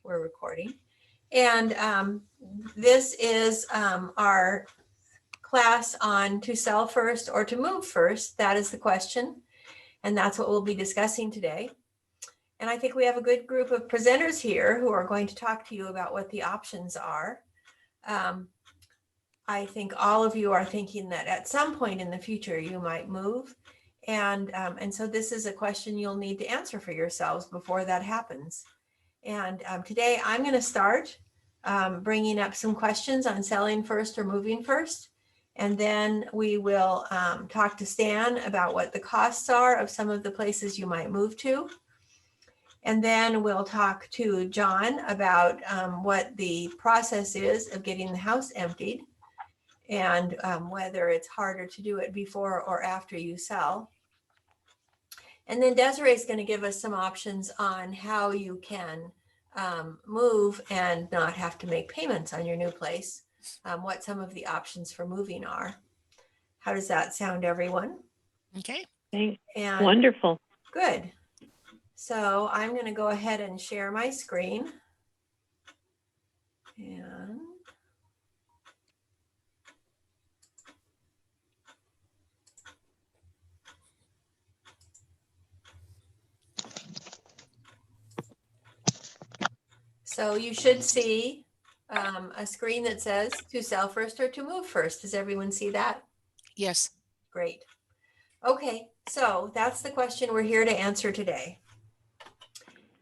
we're recording. And this is our class on to sell first or to move first. That is the question. And that's what we'll be discussing today. And I think we have a good group of presenters here who are going to talk to you about what the options are. I think all of you are thinking that at some point in the future you might move. And so this is a question you'll need to answer for yourselves before that happens. And today I'm going to start bringing up some questions on selling first or moving first. And then we will talk to Stan about what the costs are of some of the places you might move to. And then we'll talk to John about what the process is of getting the house emptied and whether it's harder to do it before or after you sell. And then Desiree is going to give us some options on how you can move and not have to make payments on your new place, what some of the options for moving are. How does that sound, everyone? Okay. And wonderful. Good. So I'm going to go ahead and share my screen. And so you should see a screen that says to sell first or to move first. Does everyone see that? Yes. Great. Okay, so that's the question we're here to answer today.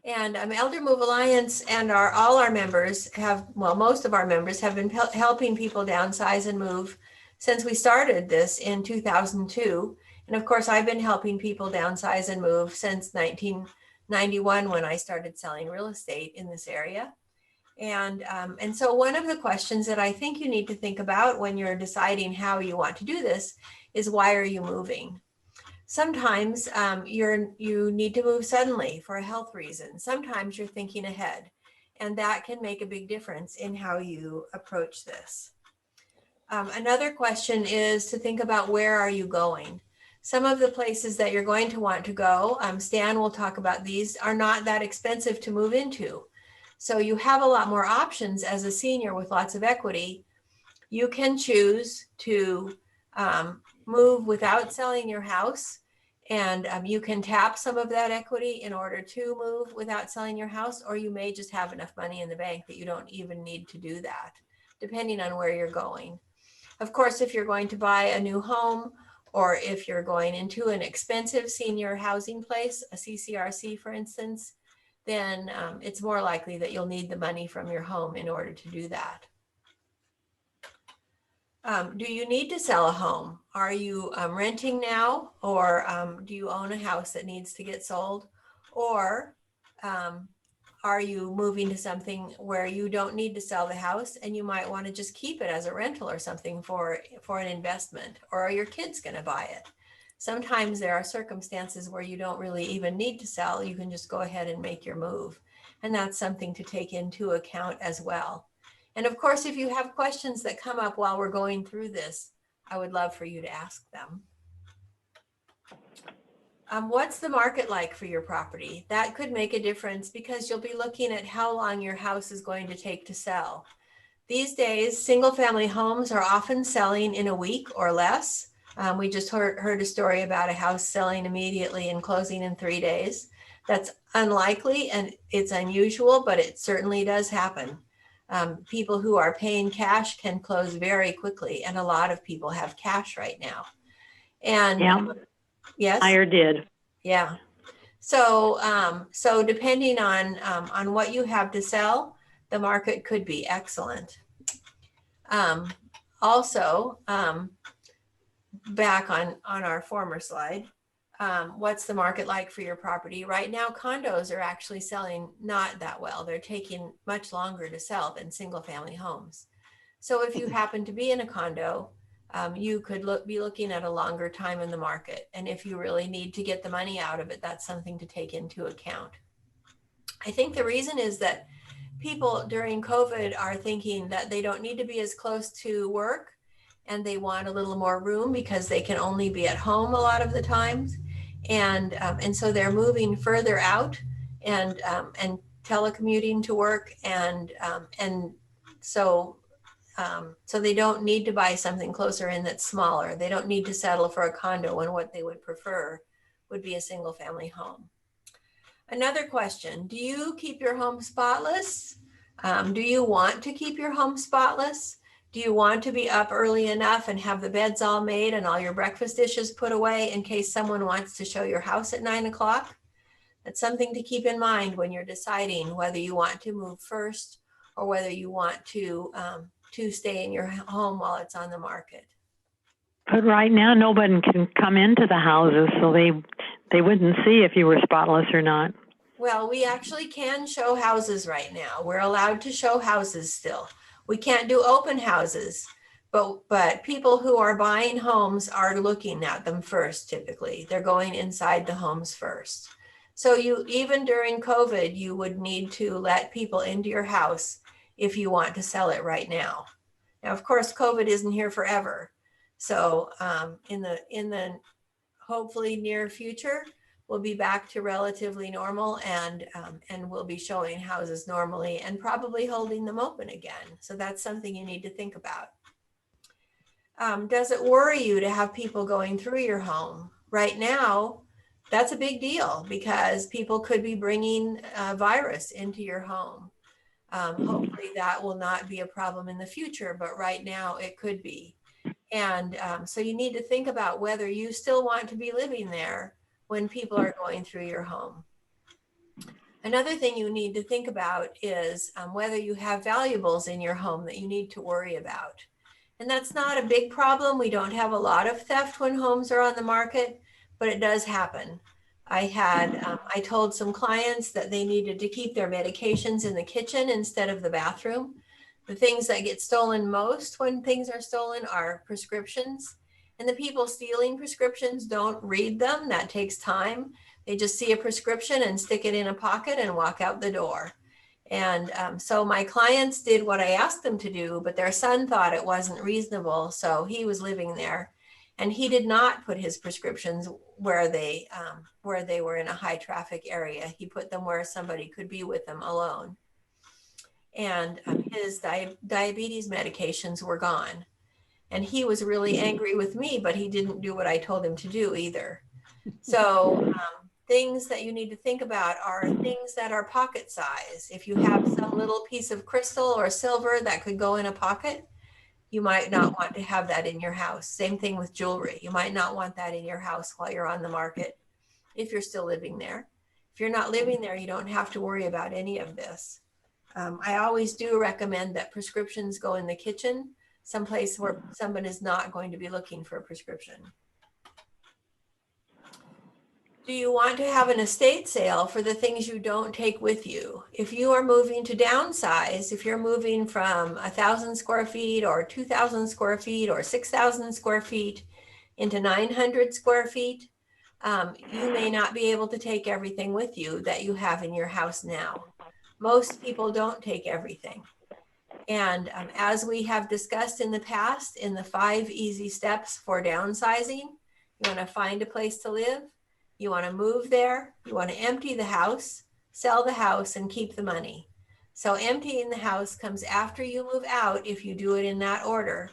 And Elder Move Alliance and all our members have, well, most of our members have been helping people downsize and move since we started this in 2002. And of course, I've been helping people downsize and move since 1991 when I started selling real estate in this area. And so one of the questions that I think you need to think about when you're deciding how you want to do this is, why are you moving? Sometimes you need to move suddenly for a health reason. Sometimes you're thinking ahead, and that can make a big difference in how you approach this. Another question is to think about, where are you going? Some of the places that you're going to want to go, Stan will talk about these, are not that expensive to move into. So you have a lot more options as a senior with lots of equity. You can choose to move without selling your house, and you can tap some of that equity in order to move without selling your house, or you may just have enough money in the bank that you don't even need to do that, depending on where you're going. Of course, if you're going to buy a new home, or if you're going into an expensive senior housing place, a CCRC, for instance, then it's more likely that you'll need the money from your home in order to do that. Do you need to sell a home? Are you renting now, or do you own a house that needs to get sold? Or are you moving to something where you don't need to sell the house and you might want to just keep it as a rental or something for an investment? Or are your kids going to buy it? Sometimes there are circumstances where you don't really even need to sell. You can just go ahead and make your move. And that's something to take into account as well. And of course, if you have questions that come up while we're going through this, I would love for you to ask them. What's the market like for your property? That could make a difference, because you'll be looking at how long your house is going to take to sell. These days, single family homes are often selling in a week or less. We just heard a story about a house selling immediately and closing in 3 days. That's unlikely and it's unusual, but it certainly does happen. People who are paying cash can close very quickly, and a lot of people have cash right now. And yeah, yes, I did. Yeah. So so depending on what you have to sell, the market could be excellent. Also, back on our former slide, what's the market like for your property? Right now, condos are actually selling not that well. They're taking much longer to sell than single family homes. So if you happen to be in a condo, you could be looking at a longer time in the market. And if you really need to get the money out of it, that's something to take into account. I think the reason is that people during COVID are thinking that they don't need to be as close to work, and they want a little more room because they can only be at home a lot of the times. And so they're moving further out and telecommuting to work, and so so they don't need to buy something closer in that's smaller. They don't need to settle for a condo when what they would prefer would be a single family home. Another question, do you keep your home spotless? Do you want to keep your home spotless? Do you want to be up early enough and have the beds all made and all your breakfast dishes put away in case someone wants to show your house at 9 o'clock? That's something to keep in mind when you're deciding whether you want to move first or whether you want to stay in your home while it's on the market. But right now, nobody can come into the houses, so they wouldn't see if you were spotless or not. Well, we actually can show houses right now. We're allowed to show houses still. We can't do open houses, but people who are buying homes are looking at them first, typically. They're going inside the homes first. So even during COVID, you would need to let people into your house if you want to sell it right now. Now, of course, COVID isn't here forever. So in the hopefully near future, we'll be back to relatively normal, and we'll be showing houses normally and probably holding them open again. So that's something you need to think about. Does it worry you to have people going through your home? Right now, that's a big deal because people could be bringing a virus into your home. Hopefully that will not be a problem in the future, but right now it could be. And so you need to think about whether you still want to be living there when people are going through your home. Another thing you need to think about is whether you have valuables in your home that you need to worry about. And that's not a big problem. We don't have a lot of theft when homes are on the market, but it does happen. I told some clients that they needed to keep their medications in the kitchen instead of the bathroom. The things that get stolen most when things are stolen are prescriptions. And the people stealing prescriptions don't read them. That takes time. They just see a prescription and stick it in a pocket and walk out the door. And so my clients did what I asked them to do, but their son thought it wasn't reasonable. So he was living there, and he did not put his prescriptions where they were in a high traffic area. He put them where somebody could be with them alone. And his diabetes medications were gone. And he was really angry with me, but he didn't do what I told him to do either. So things that you need to think about are things that are pocket size. If you have some little piece of crystal or silver that could go in a pocket, you might not want to have that in your house. Same thing with jewelry. You might not want that in your house while you're on the market if you're still living there. If you're not living there, you don't have to worry about any of this. I always do recommend that prescriptions go in the kitchen, someplace where someone is not going to be looking for a prescription. Do you want to have an estate sale for the things you don't take with you? If you are moving to downsize, if you're moving from 1,000 square feet or 2,000 square feet or 6,000 square feet into 900 square feet, you may not be able to take everything with you that you have in your house now. Most people don't take everything. And as we have discussed in the past, in the 5 easy steps for downsizing, you want to find a place to live, you want to move there, you want to empty the house, sell the house, and keep the money. So emptying the house comes after you move out if you do it in that order.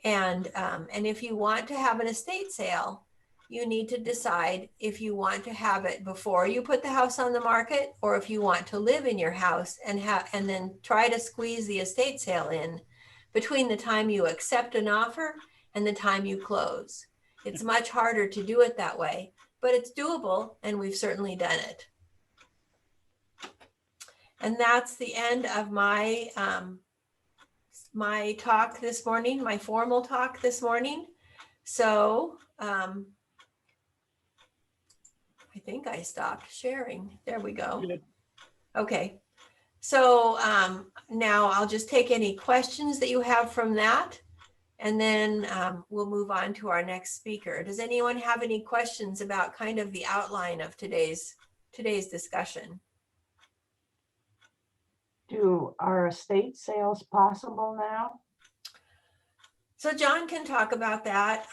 And if you want to have an estate sale, you need to decide if you want to have it before you put the house on the market, or if you want to live in your house and then try to squeeze the estate sale in between the time you accept an offer and the time you close. It's much harder to do it that way, but it's doable, and we've certainly done it. And that's the end of my my talk this morning, my formal talk this morning. So I think I stopped sharing. There we go. Okay. So now I'll just take any questions that you have from that, and then we'll move on to our next speaker. Does anyone have any questions about kind of the outline of today's discussion? Are estate sales possible now? So John can talk about that.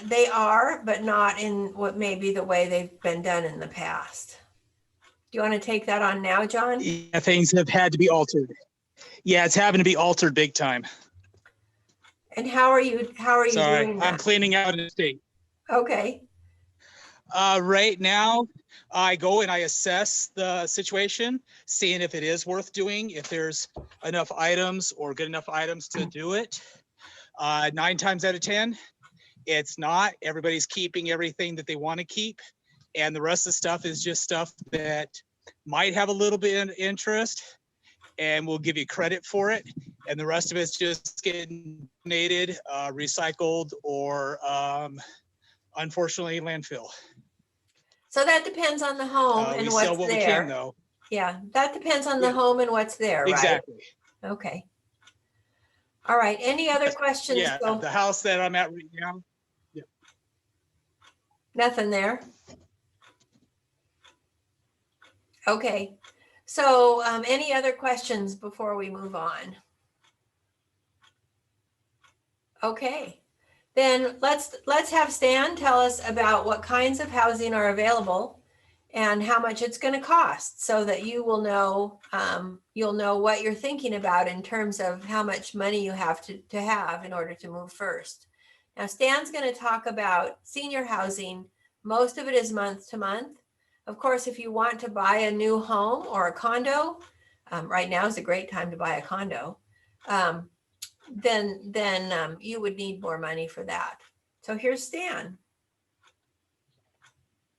They are, but not in what may be the way they've been done in the past. Do you want to take that on now, John? Yeah, things have had to be altered. Yeah, it's having to be altered big time. And how are you Sorry, doing I'm that? cleaning out an estate. Okay. Right now, I go and I assess the situation, seeing if it is worth doing, if there's enough items or good enough items to do it. 9 times out of 10, it's not. Everybody's keeping everything that they want to keep. And the rest of the stuff is just stuff that might have a little bit of interest and we'll give you credit for it. And the rest of it's just getting donated, recycled, or unfortunately landfill. So that depends on the home We and sell what's what we there. can though. Yeah, that depends on the Yeah. home and what's there, right? Exactly. Okay. All right. Any other questions? Yeah, So the house that I'm at right now. nothing there. Okay. So any other questions before we move on? Okay. Then let's have Stan tell us about what kinds of housing are available and how much it's going to cost, so that you will know you'll know what you're thinking about in terms of how much money you have to have in order to move first. Now, Stan's going to talk about senior housing. Most of it is month to month. Of course, if you want to buy a new home or a condo, right now is a great time to buy a condo. Then you would need more money for that. So here's Stan.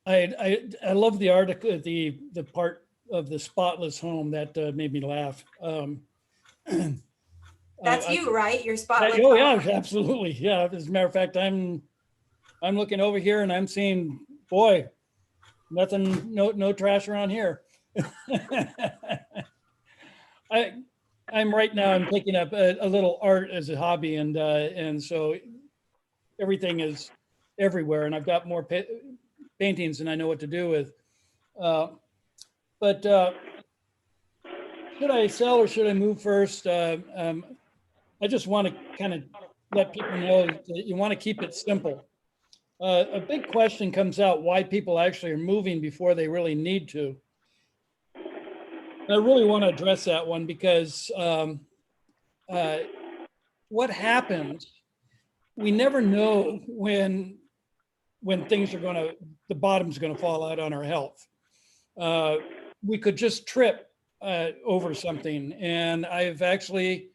I love the article, the part of the spotless home that made me laugh. That's you, right? Your spotless Oh home. yeah, absolutely. Yeah. As a matter of fact, I'm looking over here and I'm seeing, boy, nothing, no trash around here. I'm right now, I'm taking up a little art as a hobby, and so everything is everywhere, and I've got more paintings than I know what to do with. But should I sell or should I move first? I just want to kind of let people know that you want to keep it simple. A big question comes out why people actually are moving before they really need to. I really want to address that one because what happens, we never know when things are going to, the bottom's going to fall out on our health. We could just trip over something. And I've actually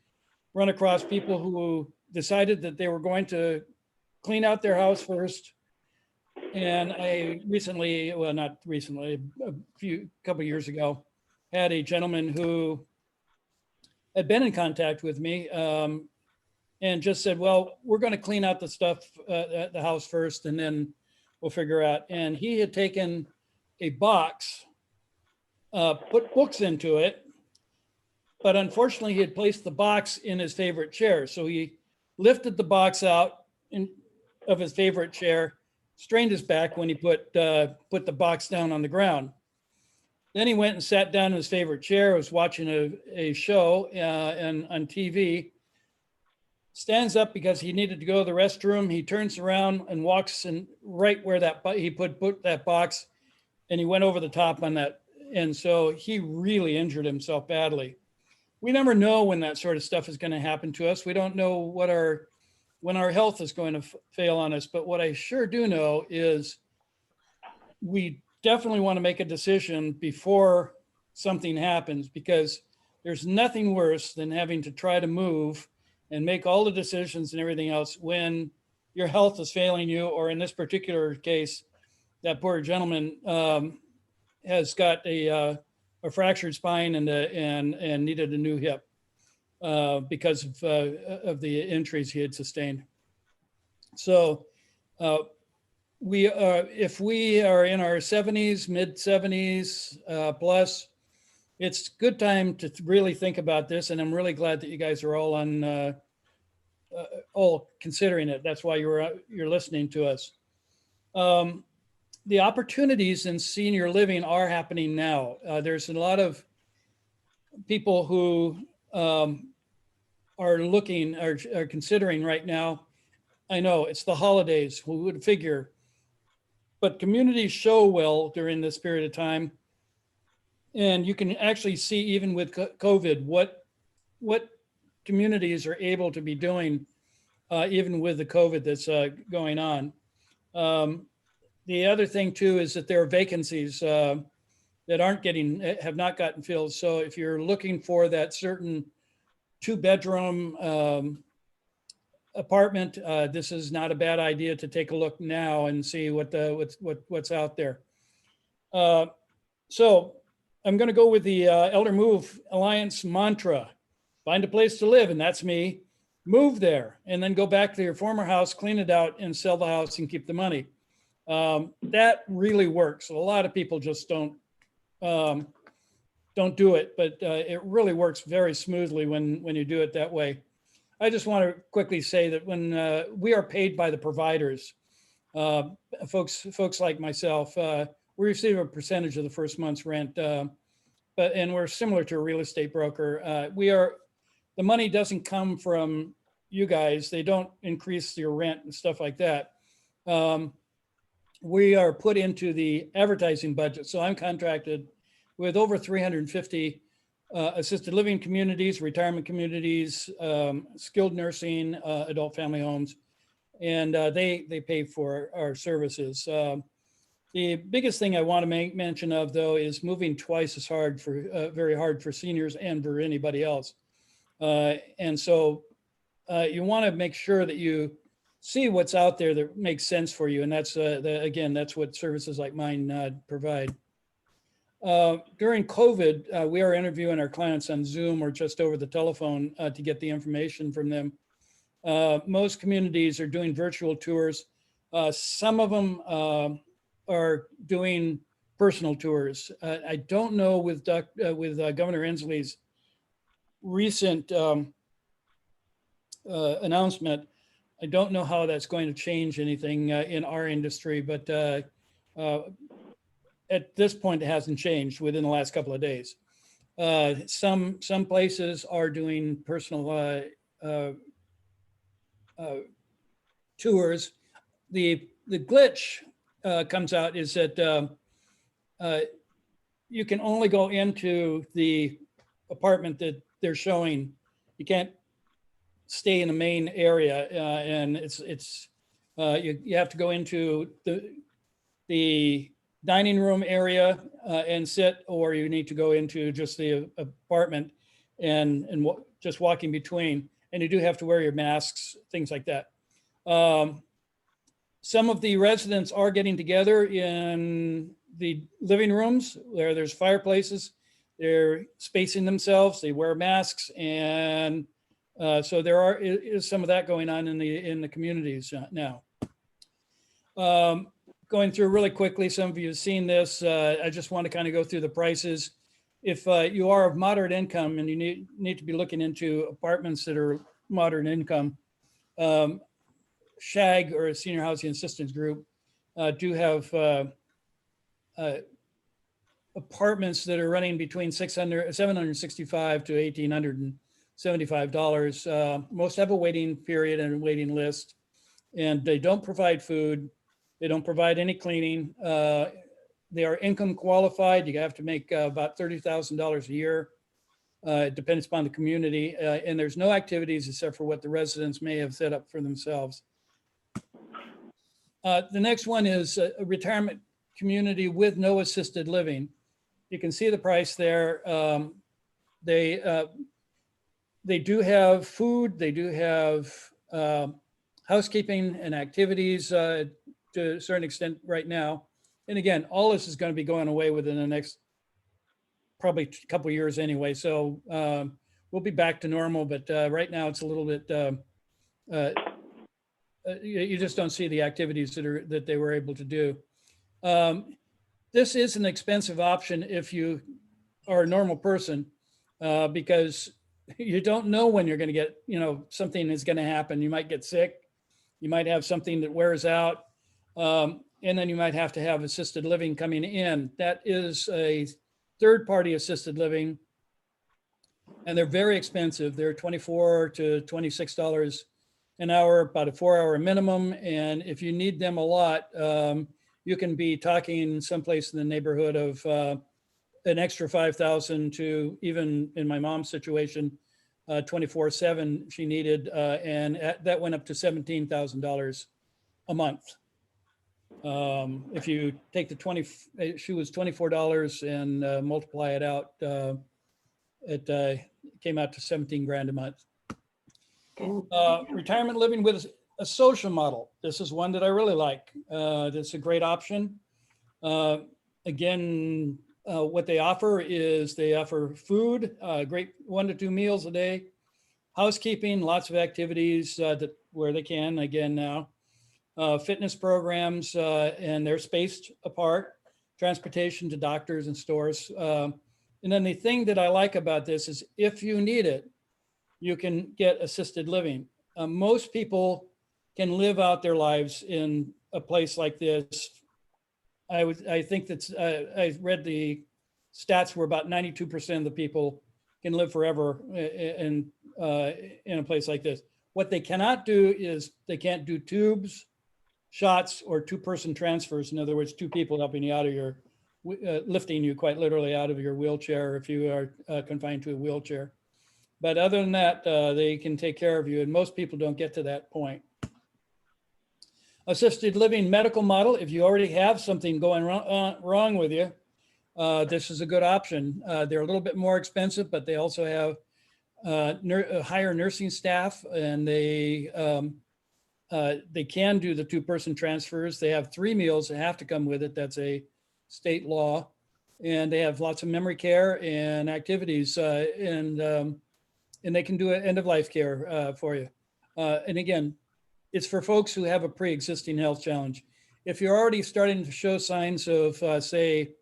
run across people who decided that they were going to clean out their house first. And I recently, well, not recently, a couple of years ago, had a gentleman who had been in contact with me and just said, well, we're going to clean out the stuff at the house first, and then we'll figure out. And he had taken a box, put books into it, but unfortunately he had placed the box in his favorite chair. So he lifted the box out of his favorite chair, strained his back when he put the box down on the ground. Then he went and sat down in his favorite chair, was watching a show on TV, stands up because he needed to go to the restroom. He turns around and walks in right where he put that box, and he went over the top on that. And so he really injured himself badly. We never know when that sort of stuff is going to happen to us. We don't know when our health is going to fail on us. But what I sure do know is we definitely want to make a decision before something happens, because there's nothing worse than having to try to move and make all the decisions and everything else when your health is failing you, or in this particular case, that poor gentleman has got a fractured spine and needed a new hip because of the injuries he had sustained. So if we are in our 70s, mid 70s plus, it's a good time to really think about this. And I'm really glad that you guys are all all considering it. That's why you're listening to us. The opportunities in senior living are happening now. There's a lot of people who are considering right now. I know it's the holidays, who would figure, but communities show well during this period of time. And you can actually see even with COVID, what communities are able to be doing even with the COVID that's going on. The other thing too is that there are vacancies that have not gotten filled. So if you're looking for that certain 2-bedroom apartment, this is not a bad idea to take a look now and see what's out there. So I'm going to go with the Elder Move Alliance mantra: find a place to live, and that's me. Move there, and then go back to your former house, clean it out, and sell the house and keep the money. That really works. A lot of people just don't do it, but it really works very smoothly when you do it that way. I just want to quickly say that when we are paid by the providers, folks like myself, we receive a percentage of the first month's rent, and we're similar to a real estate broker. The money doesn't come from you guys. They don't increase your rent and stuff like that. We are put into the advertising budget. So I'm contracted with over 350 assisted living communities, retirement communities, skilled nursing, adult family homes, and they pay for our services. The biggest thing I want to make mention of, though, is moving twice as hard very hard for seniors and for anybody else. And so you want to make sure that you see what's out there that makes sense for you. And that's, again, that's what services like mine provide. During COVID, we are interviewing our clients on Zoom or just over the telephone to get the information from them. Most communities are doing virtual tours. Some of them are doing personal tours. I don't know with Governor Inslee's recent announcement, I don't know how that's going to change anything in our industry, but at this point, it hasn't changed within the last couple of days. Some places are doing personal tours. The glitch comes out is that you can only go into the apartment that they're showing. You can't stay in the main area, and you have to go into the dining room area and sit, or you need to go into just the apartment and just walking between. And you do have to wear your masks, things like that. Some of the residents are getting together in the living rooms where there's fireplaces. They're spacing themselves. They wear masks, and so there is some of that going on in the communities now. Going through really quickly, some of you have seen this. I just want to kind of go through the prices. If you are of moderate income and you need to be looking into apartments that are moderate income, SHAG, or Senior Housing Assistance Group, do have apartments that are running between $765 to $1,875. Most have a waiting period and a waiting list, and they don't provide food. They don't provide any cleaning. They are income qualified. You have to make about $30,000 a year. It depends upon the community. And there's no activities except for what the residents may have set up for themselves. The next one is a retirement community with no assisted living. You can see the price there. They do have food. They do have housekeeping and activities to a certain extent right now. And again, all this is going to be going away within the next probably couple of years anyway. So we'll be back to normal, but right now it's a little bit, you just don't see the activities that they were able to do. This is an expensive option if you are a normal person, because you don't know when you're going to get, something is going to happen. You might get sick. You might have something that wears out. And then you might have to have assisted living coming in. That is a third-party assisted living, and they're very expensive. They're $24 to $26 an hour, about a 4-hour minimum. And if you need them a lot, you can be talking someplace in the neighborhood of an extra 5,000 to, even in my mom's situation, 24/7 she needed, and that went up to $17,000 a month. If you take the 20, she was $24 and multiply it out, it came out to 17 grand a month. Can- Retirement living with a social model. This is one that I really like. That's a great option. Again, what they offer is they offer food, great 1 to 2 meals a day, housekeeping, lots of activities where they can, again now, fitness programs, and they're spaced apart, transportation to doctors and stores. And then the thing that I like about this is if you need it, you can get assisted living. Most people can live out their lives in a place like this. I think that's, I read the stats where about 92% of the people can live forever in a place like this. What they cannot do is they can't do tubes, shots, or 2-person transfers. In other words, 2 people helping you out of your, lifting you quite literally out of your wheelchair if you are confined to a wheelchair. But other than that, they can take care of you, and most people don't get to that point. Assisted living medical model, if you already have something going wrong with you, this is a good option. They're a little bit more expensive, but they also have higher nursing staff, and they can do the 2-person transfers. They have 3 meals that have to come with it. That's a state law. And they have lots of memory care and activities, and they can do end-of-life care for you. And again, it's for folks who have a pre-existing health challenge. If you're already starting to show signs of, say,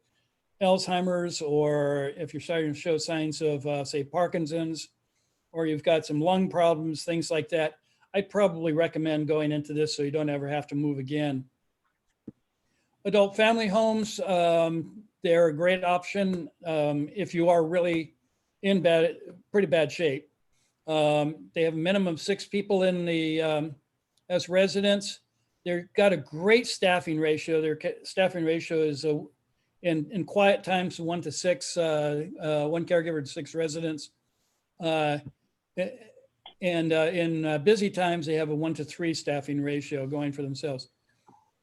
Alzheimer's, or if you're starting to show signs of, say, Parkinson's, or you've got some lung problems, things like that, I'd probably recommend going into this so you don't ever have to move again. Adult family homes, they're a great option if you are really in pretty bad shape. They have a minimum of 6 people in the as residents. They've got a great staffing ratio. Their staffing ratio is in quiet times 1 to 6, 1 caregiver to 6 residents. And in busy times, they have a 1 to 3 staffing ratio going for themselves.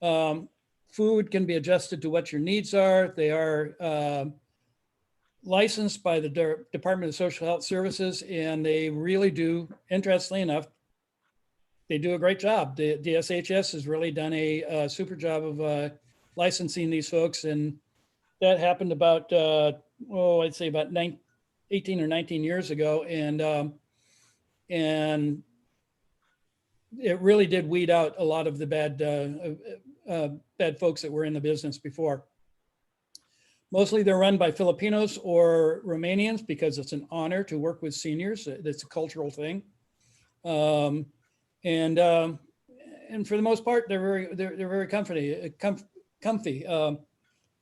Food can be adjusted to what your needs are. They are licensed by the Department of Social Health Services, and they really do, interestingly enough, they do a great job. The SHS has really done a super job of licensing these folks, and that happened about, I'd say about 18 or 19 years ago, and it really did weed out a lot of the bad folks that were in the business before. Mostly they're run by Filipinos or Romanians because it's an honor to work with seniors. It's a cultural thing. And for the most part, they're very comfy.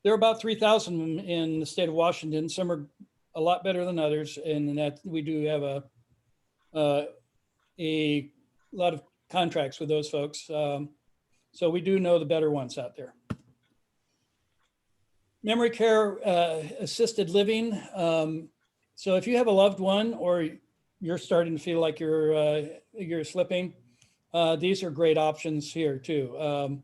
There are about 3,000 in the state of Washington. Some are a lot better than others, and that we do have a lot of contracts with those folks. So we do know the better ones out there. Memory care, assisted living. So if you have a loved one or you're starting to feel like you're slipping, these are great options here too.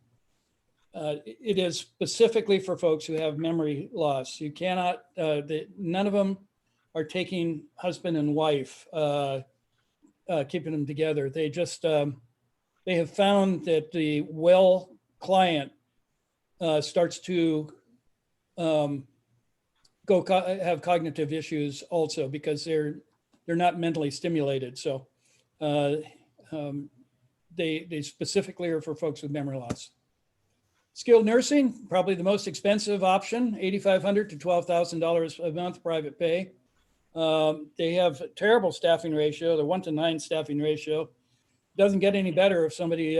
It is specifically for folks who have memory loss. You cannot, none of them are taking husband and wife, keeping them together. They just, they have found that the well client starts to have cognitive issues also because they're not mentally stimulated. So they specifically are for folks with memory loss. Skilled nursing, probably the most expensive option, $8,500 to $12,000 a month private pay. They have a terrible staffing ratio, the 1 to 9 staffing ratio. Doesn't get any better if somebody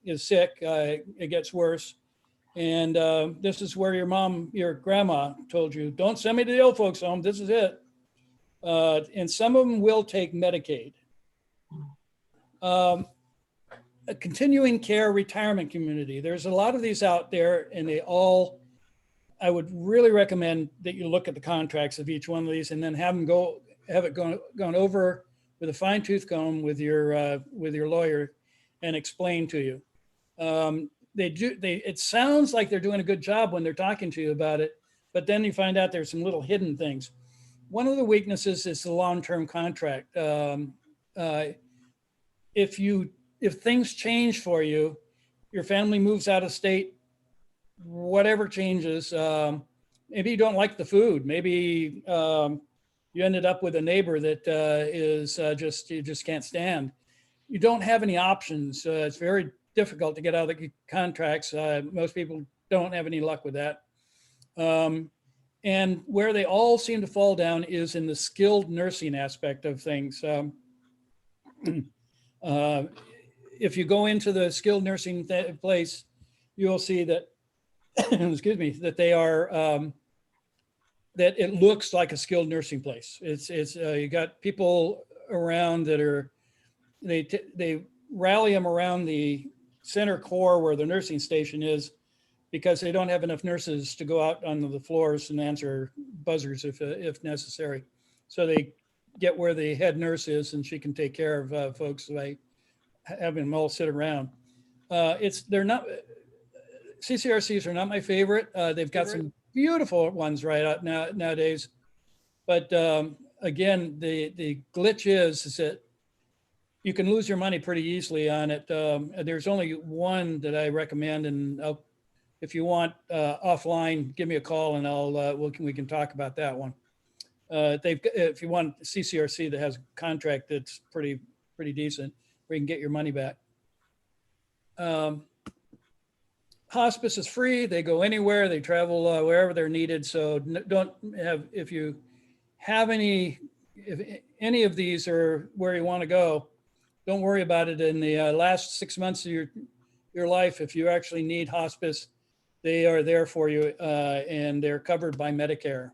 is sick, it gets worse. And this is where your grandma told you, don't send me to the old folks home, this is it. And some of them will take Medicaid. A continuing care retirement community. There's a lot of these out there and they all I would really recommend that you look at the contracts of each one of these and then have it gone over with a fine tooth comb with your lawyer and explain to you. It sounds like they're doing a good job when they're talking to you about it, but then you find out there's some little hidden things. One of the weaknesses is the long-term contract. If things change for you, your family moves out of state, whatever changes, maybe you don't like the food, maybe you ended up with a neighbor that you just can't stand. You don't have any options. It's very difficult to get out of the contracts. Most people don't have any luck with that. And where they all seem to fall down is in the skilled nursing aspect of things. If you go into the skilled nursing place, you'll see that, excuse me, that they are, that it looks like a skilled nursing place. It's you got people around that are, they rally them around the center core where the nursing station is, because they don't have enough nurses to go out onto the floors and answer buzzers if necessary. So they get where the head nurse is and she can take care of folks by having them all sit around. They're not, CCRCs are not my favorite. They've got some beautiful ones right out nowadays. But again, the glitch is that you can lose your money pretty easily on it. There's only one that I recommend, and if you want offline, give me a call and we can talk about that one. If you want CCRC that has a contract that's pretty decent, where you can get your money back. Hospice is free. They go anywhere. They travel wherever they're needed. So if you have if any of these are where you want to go, don't worry about it. In the last 6 months of your life, if you actually need hospice, they are there for you, and they're covered by Medicare.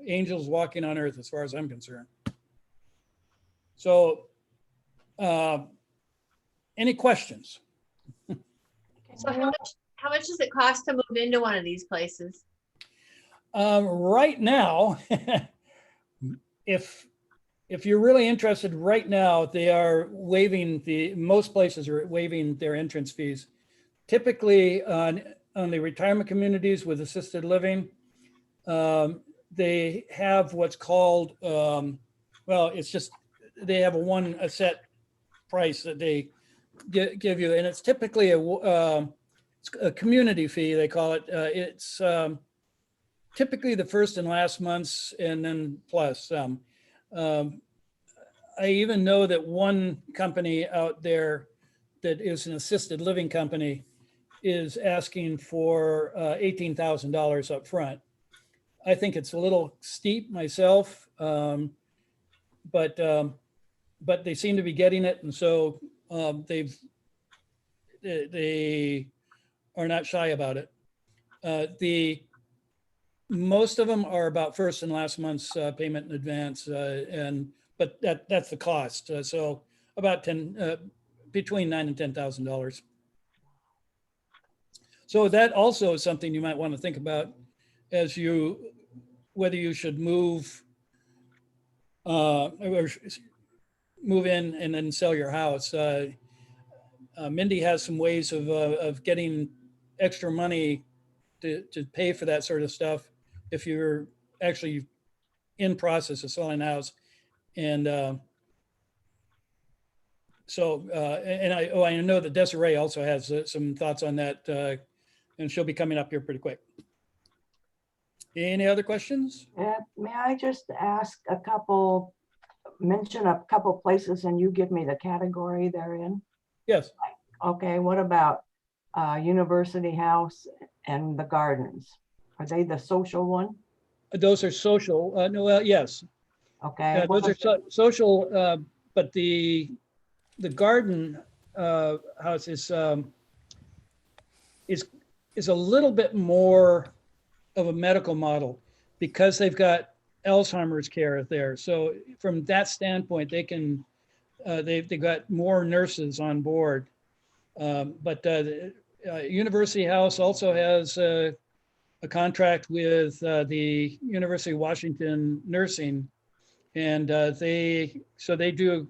Angels walking on earth, as far as I'm concerned. So, any questions? So how much does it cost to move into one of these places? Right now, if you're really interested right now, they are most places are waiving their entrance fees. Typically on the retirement communities with assisted living, they have what's called, it's just, they have a set price that they give you. And it's typically a community fee, they call it. It's typically the first and last months and then plus some. I even know that one company out there that is an assisted living company is asking for $18,000 up front. I think it's a little steep myself, but they seem to be getting it, and so they are not shy about it. Most of them are about first and last month's payment in advance, but that's the cost. So about between $9,000 and $10,000. So that also is something you might want to think about as whether you should move or move in and then sell your house. Mindy has some ways of getting extra money to pay for that sort of stuff if you're actually in process of selling a house. And I know that Desiree also has some thoughts on that, and she'll be coming up here pretty quick. Any other questions? May I just mention a couple places and you give me the category they're in? Yes. Okay, what about University House and the Gardens? Are they the social one? Those are social. Yes. Okay. Those are social, but the garden house is a little bit more of a medical model because they've got Alzheimer's care there. So from that standpoint, they can they've got more nurses on board. But University House also has a contract with the University of Washington Nursing. And they do,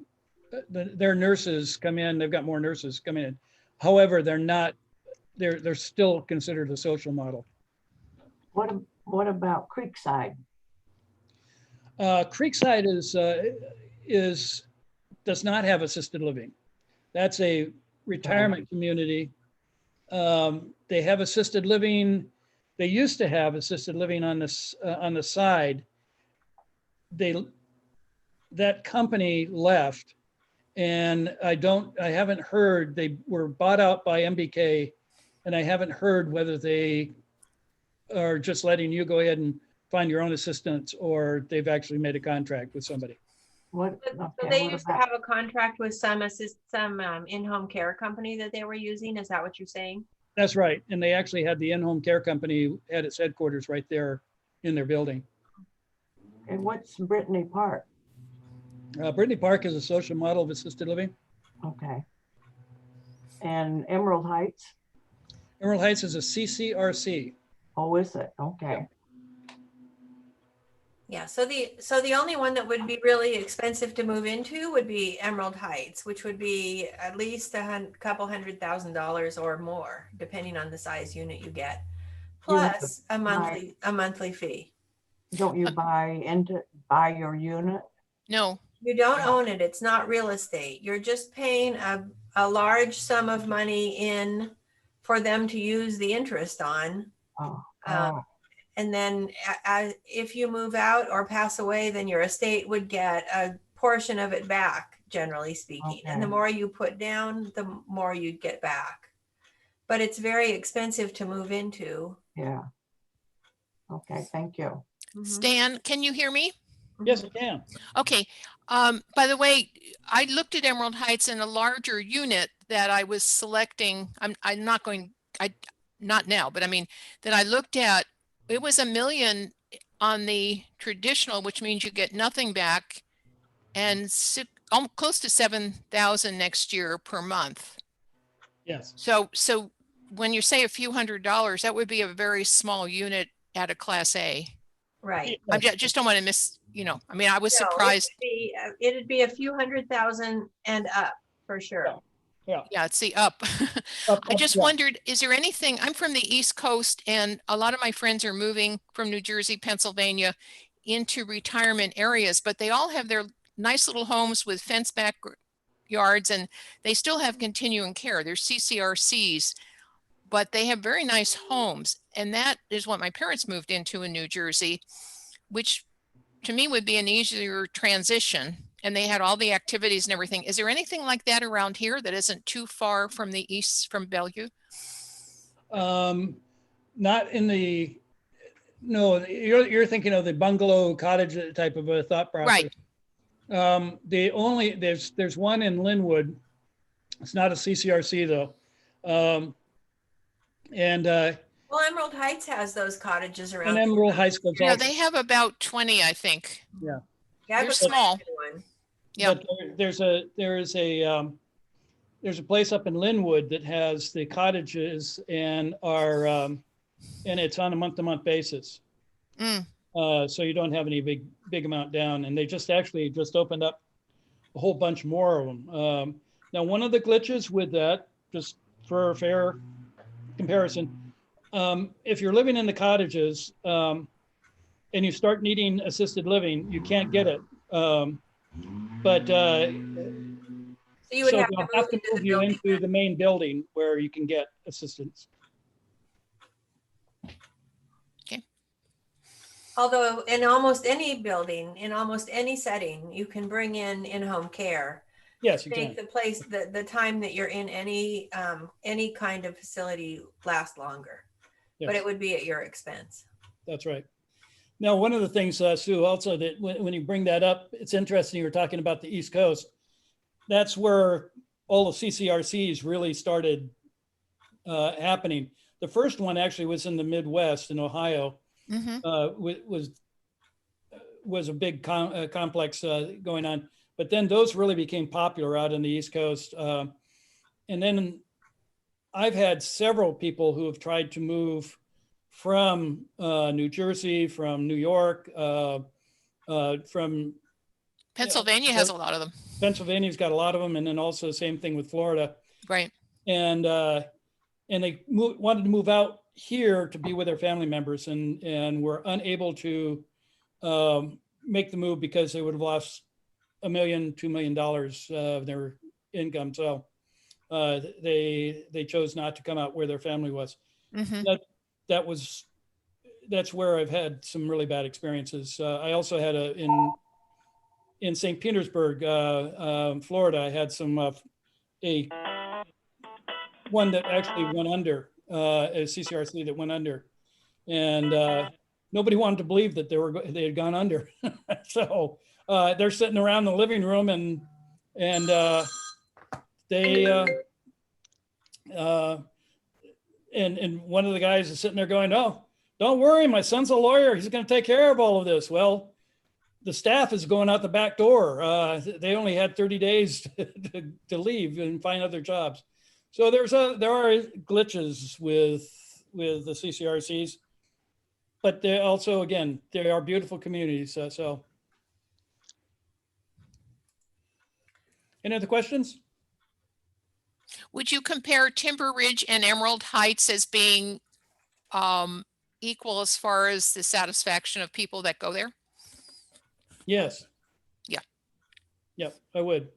their nurses come in, they've got more nurses coming in. However, they're still considered a social model. What about Creekside? Creekside does not have assisted living. That's a retirement community. They have assisted living. They used to have assisted living on the side. That company left, and I haven't heard, they were bought out by MBK, and I haven't heard whether they are just letting you go ahead and find your own assistants, or they've actually made a contract with somebody. What, So okay, they what used to about, have a contract with some in-home care company that they were using. Is that what you're saying? That's right. And they actually had the in-home care company at its headquarters right there in their building. and what's Brittany Park? Brittany Park is a social model of assisted living. Okay. And Emerald Heights? Emerald Heights is a CCRC. Oh, is it? Okay. Yeah, so the only one that would be really expensive to move into would be Emerald Heights, which would be at least couple $100,000 or more, depending on the size unit you get, You have to plus a monthly fee. Don't you buy your unit? No, You don't own it. It's not real estate. You're just paying a large sum of money in for them to use the interest on. Oh, And then if you move out or pass away, then your estate would get a portion of it back, generally speaking. And the Okay. more you put down, the more you'd get back. But it's very expensive to move into. yeah. Okay, thank you. Mhm. Stan, can you hear me? Yes, I can. Okay. By the way, I looked at Emerald Heights in a larger unit that I was selecting. I'm not going, not now, but I mean, that I looked at, it was $1 million on the traditional, which means you get nothing back, and close to 7,000 next year per month. Yes. So when you say a few $100s, that would be a very small unit at a Class A. Right. I just don't want to miss, I mean, I was No, surprised. it'd be a few $100,000 and up for sure. Yeah, it's the up. Up, I up, just yeah. wondered, is there anything, I'm from the East Coast, and a lot of my friends are moving from New Jersey, Pennsylvania into retirement areas, but they all have their nice little homes with fenced back yards, and they still have continuing care. They're CCRCs, but they have very nice homes. And that is what my parents moved into in New Jersey, which to me would be an easier transition. And they had all the activities and everything. Is there anything like that around here that isn't too far from the east, from Bellevue? Not in the, no, you're thinking of the bungalow cottage type of a thought process. Right. There's one in Linwood. It's not a CCRC though. Well, Emerald Heights has those cottages around. And Emerald Heights goes You know, also. they have about 20, I think. Yeah, they're but small. one. Yeah. But there's a place up in Linwood that has the cottages and and it's on a month-to-month basis. Mm. So you don't have any big amount down, and they just opened up a whole bunch more of them. Now, one of the glitches with that, just for a fair comparison, if you're living in the cottages and you start needing assisted living, you can't get it. But So you would so have they'll to have to move move into you the into building. the main building where you can get assistance. Although in almost any building, in almost any setting, you can bring in-home care. Yes, you Make can. the place, the time that you're in any kind of facility last longer, but Yes, it would be at your expense. that's right. Now, one of the things, Sue, also that when you bring that up, it's interesting. You were talking about the East Coast. That's where all the CCRCs really started happening. The first one actually was in the Midwest in Ohio. Mm-hmm. Was a big complex going on, but then those really became popular out in the East Coast. And then I've had several people who have tried to move from New Jersey, from New York, from Pennsylvania has a lot of them. Pennsylvania's got a lot of them, and then also same thing with Florida. Right. And they wanted to move out here to be with their family members, and were unable to make the move because they would have lost $1 million, $2 million of their income. So they chose not to come out where their family was. Hmm. That's where I've had some really bad experiences. I also had in St. Petersburg, Florida, I had one that actually went under, a CCRC that went under, and nobody wanted to believe that they had gone under. So they're sitting around the living room, and they and one of the guys is sitting there going, "Oh, don't worry, my son's a lawyer. He's going to take care of all of this." Well, the staff is going out the back door. They only had 30 days to leave and find other jobs. So there are glitches with the CCRCs, but they also, again, they are beautiful communities. So any other questions? Would you compare Timber Ridge and Emerald Heights as being equal as far as the satisfaction of people that go there? Yes. Yeah. Yep, I would.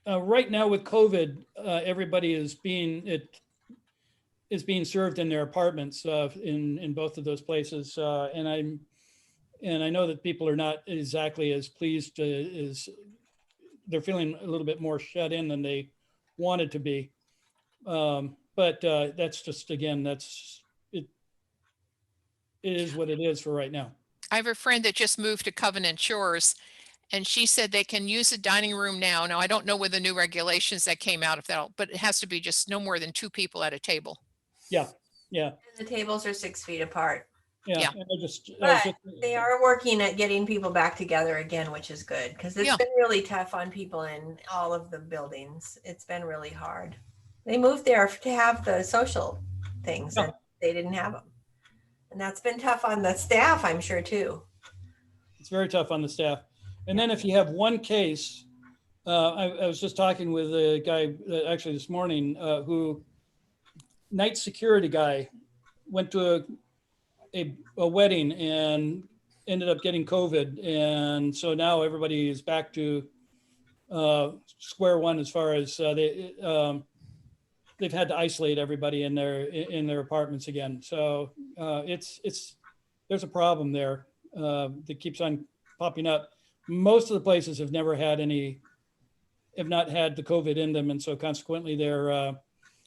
Right now with COVID, everybody is being served in their apartments in both of those places, and I know that people are not exactly as pleased as they're feeling a little bit more shut in than they wanted to be. But that's just, again, it is what it is for right now. I have a friend that just moved to Covenant Shores, and she said they can use a dining room now. Now, I don't know with the new regulations that came out, but it has to be just no more than 2 people at a table. Yeah, yeah, And the tables are 6 feet apart. yeah. Yeah. And But they are working at getting people back together again, which is good, because it's Yeah. been really tough on people in all of the buildings. It's been really hard. They moved there to have the social things, and they didn't have them. And that's been tough on the staff, I'm sure, too. It's very tough on the staff. And then if you have one case, I was just talking with a guy actually this morning who night security guy went to a wedding and ended up getting COVID. And so now everybody is back to square one as far as they've had to isolate everybody in their apartments again. So there's a problem there that keeps on popping up. Most of the places have not had the COVID in them, and so consequently,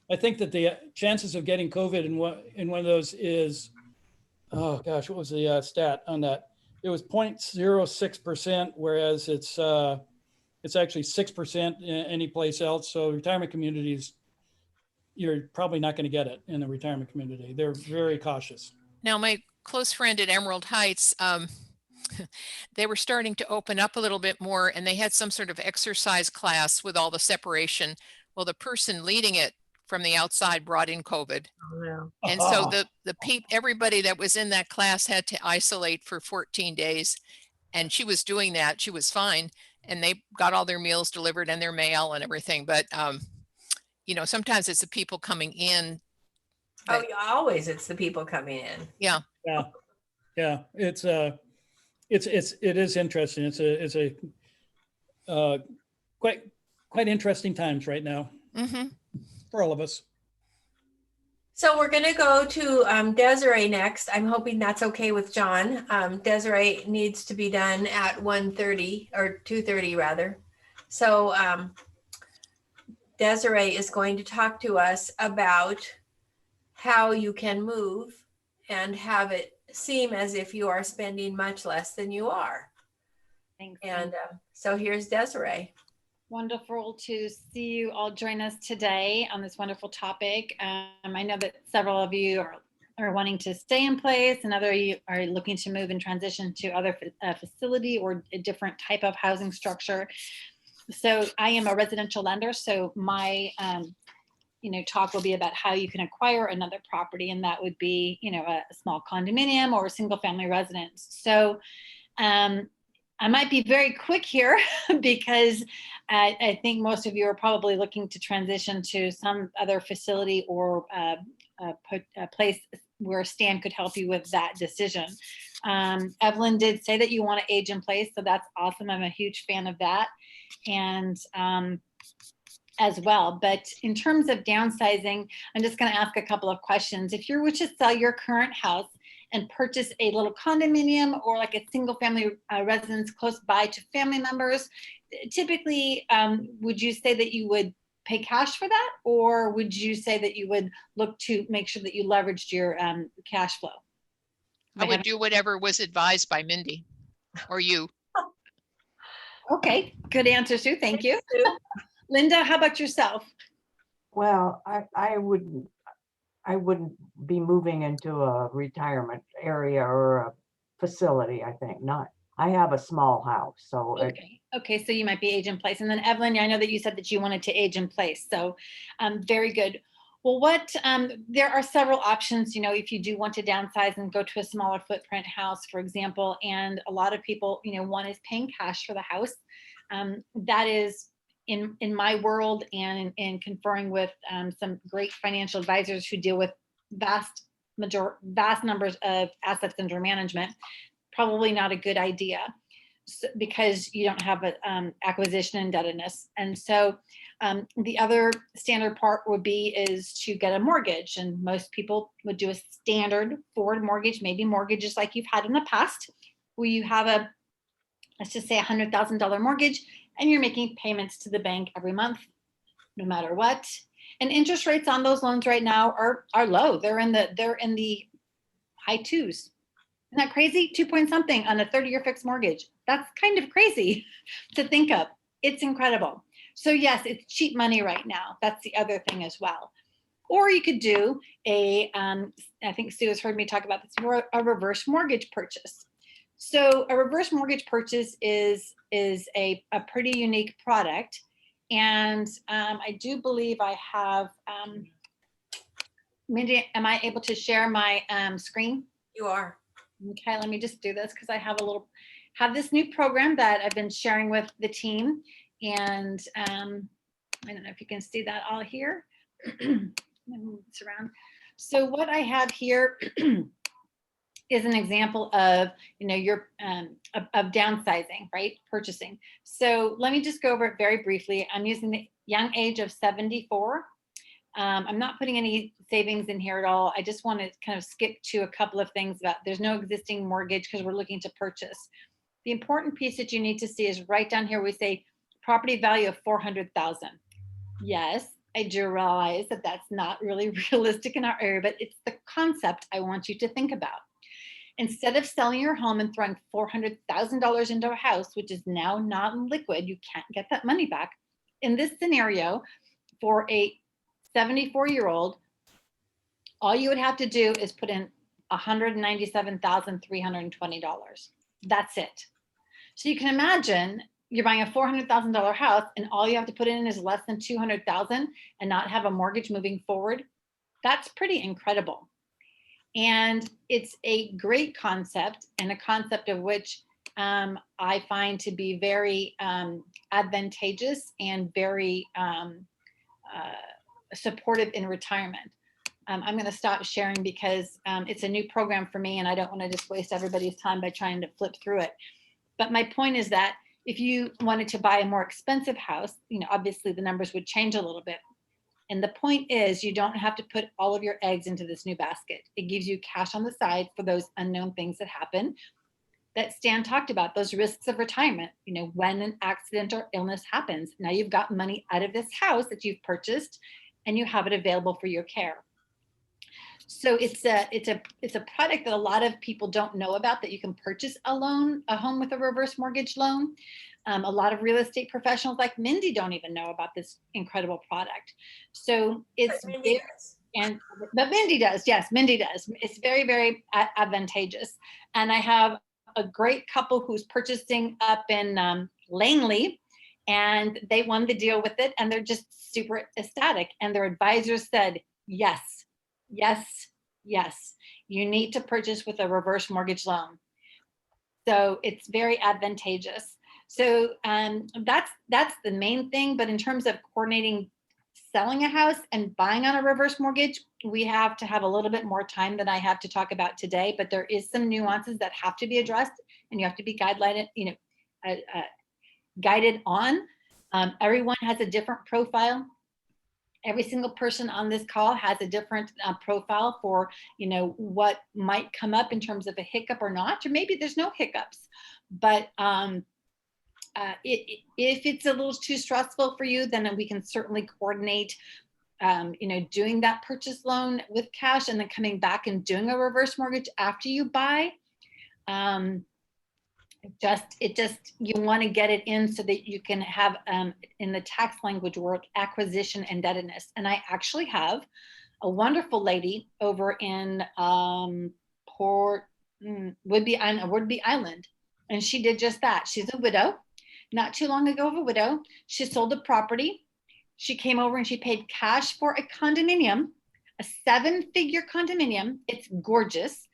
I think that the chances of getting COVID in one of those is, oh gosh, what was the stat on that? It was 0.06%, whereas it's actually 6% any place else. So retirement communities, you're probably not going to get it in the retirement community. They're very cautious. Now, my close friend at Emerald Heights, they were starting to open up a little bit more, and they had some sort of exercise class with all the separation. Well, the person leading it from the outside brought in COVID. Oh, no. And so everybody that was in that class had to isolate for 14 days. And she was doing that. She was fine. And they got all their meals delivered and their mail and everything. But, sometimes it's the people coming in. Oh, always it's the people coming in. Yeah. Yeah. It is interesting. It's a quite interesting times right now. Mm-hmm. For all of us. So we're going to go to Desiree next. I'm hoping that's okay with John. Desiree needs to be done at 1:30 or 2:30 rather. So Desiree is going to talk to us about how you can move and have it seem as if you are spending much less than you are. Thanks. And so here's Desiree. Wonderful to see you all join us today on this wonderful topic. I know that several of you are wanting to stay in place, and other you are looking to move and transition to other facility or a different type of housing structure. So I am a residential lender, so my talk will be about how you can acquire another property, and that would be, a small condominium or a single family residence. So I might be very quick here because I think most of you are probably looking to transition to some other facility or put a place where Stan could help you with that decision. Evelyn did say that you want to age in place, so that's awesome. I'm a huge fan of that, and as well. But in terms of downsizing, I'm just going to ask a couple of questions. If you were to sell your current house and purchase a little condominium or like a single family residence close by to family members, typically, would you say that you would pay cash for that? Or would you say that you would look to make sure that you leveraged your cash flow? I would do whatever was advised by Mindy or you. Okay, good answer, Sue. Thank you. Linda, how about yourself? Well, I wouldn't be moving into a retirement area or a facility, I think not. I have a small house, so Okay, so you might be age in place. And then Evelyn, I know that you said that you wanted to age in place. So very good. Well, there are several options, if you do want to downsize and go to a smaller footprint house, for example, and a lot of people, one is paying cash for the house. That is in my world and in conferring with some great financial advisors who deal with vast numbers of assets under management, probably not a good idea because you don't have an acquisition indebtedness. And so the other standard part would be is to get a mortgage. And most people would do a standard forward mortgage, maybe mortgages like you've had in the past, where you have let's just say $100,000 mortgage, and you're making payments to the bank every month, no matter what. And interest rates on those loans right now are low. They're in the high twos. Isn't that crazy? 2 point something on a 30-year fixed mortgage. That's kind of crazy to think of. It's incredible. So yes, it's cheap money right now. That's the other thing as well. Or you could do I think Sue has heard me talk about this before, a reverse mortgage purchase. So a reverse mortgage purchase is a pretty unique product. And I do believe I have, Mindy, am I able to share my screen? You are. Okay, let me just do this because I have this new program that I've been sharing with the team. And I don't know if you can see that all here. Let me move this around. So what I have here is an example of, of downsizing, right? Purchasing. So let me just go over it very briefly. I'm using the young age of 74. I'm not putting any savings in here at all. I just want to kind of skip to a couple of things about there's no existing mortgage because we're looking to purchase. The important piece that you need to see is right down here, we say property value of $400,000. Yes, I do realize that that's not really realistic in our area, but it's the concept I want you to think about. Instead of selling your home and throwing $400,000 into a house, which is now not liquid, you can't get that money back. In this scenario, for a 74-year-old, all you would have to do is put in $197,320. That's it. So you can imagine you're buying a $400,000 house and all you have to put in is less than $200,000 and not have a mortgage moving forward. That's pretty incredible. And it's a great concept, and a concept of which I find to be very advantageous and very supportive in retirement. I'm going to stop sharing because it's a new program for me and I don't want to just waste everybody's time by trying to flip through it. But my point is that if you wanted to buy a more expensive house, obviously the numbers would change a little bit. And the point is you don't have to put all of your eggs into this new basket. It gives you cash on the side for those unknown things that happen that Stan talked about, those risks of retirement. When an accident or illness happens, now you've got money out of this house that you've purchased and you have it available for your care. So it's a product that a lot of people don't know about, that you can purchase a home with a reverse mortgage loan. A lot of real estate professionals like Mindy don't even know about this incredible product. So it's But Mindy does. But Mindy does. Yes, Mindy does. It's very, very advantageous. And I have a great couple who's purchasing up in Langley, and they won the deal with it, and they're just super ecstatic. And their advisors said, yes, yes, yes, you need to purchase with a reverse mortgage loan. So it's very advantageous. So that's the main thing. But in terms of coordinating selling a house and buying on a reverse mortgage, we have to have a little bit more time than I have to talk about today. But there is some nuances that have to be addressed, and you have to be guided on. Everyone has a different profile. Every single person on this call has a different profile for, what might come up in terms of a hiccup or not, or maybe there's no hiccups. But if it's a little too stressful for you, then we can certainly coordinate, doing that purchase loan with cash and then coming back and doing a reverse mortgage after you buy. You want to get it in so that you can have, in the tax language word, acquisition indebtedness. And I actually have a wonderful lady over in Woodby Island, and she did just that. She's a widow, not too long ago, a widow. She sold a property. She came over and she paid cash for a condominium, a 7-figure condominium. It's gorgeous.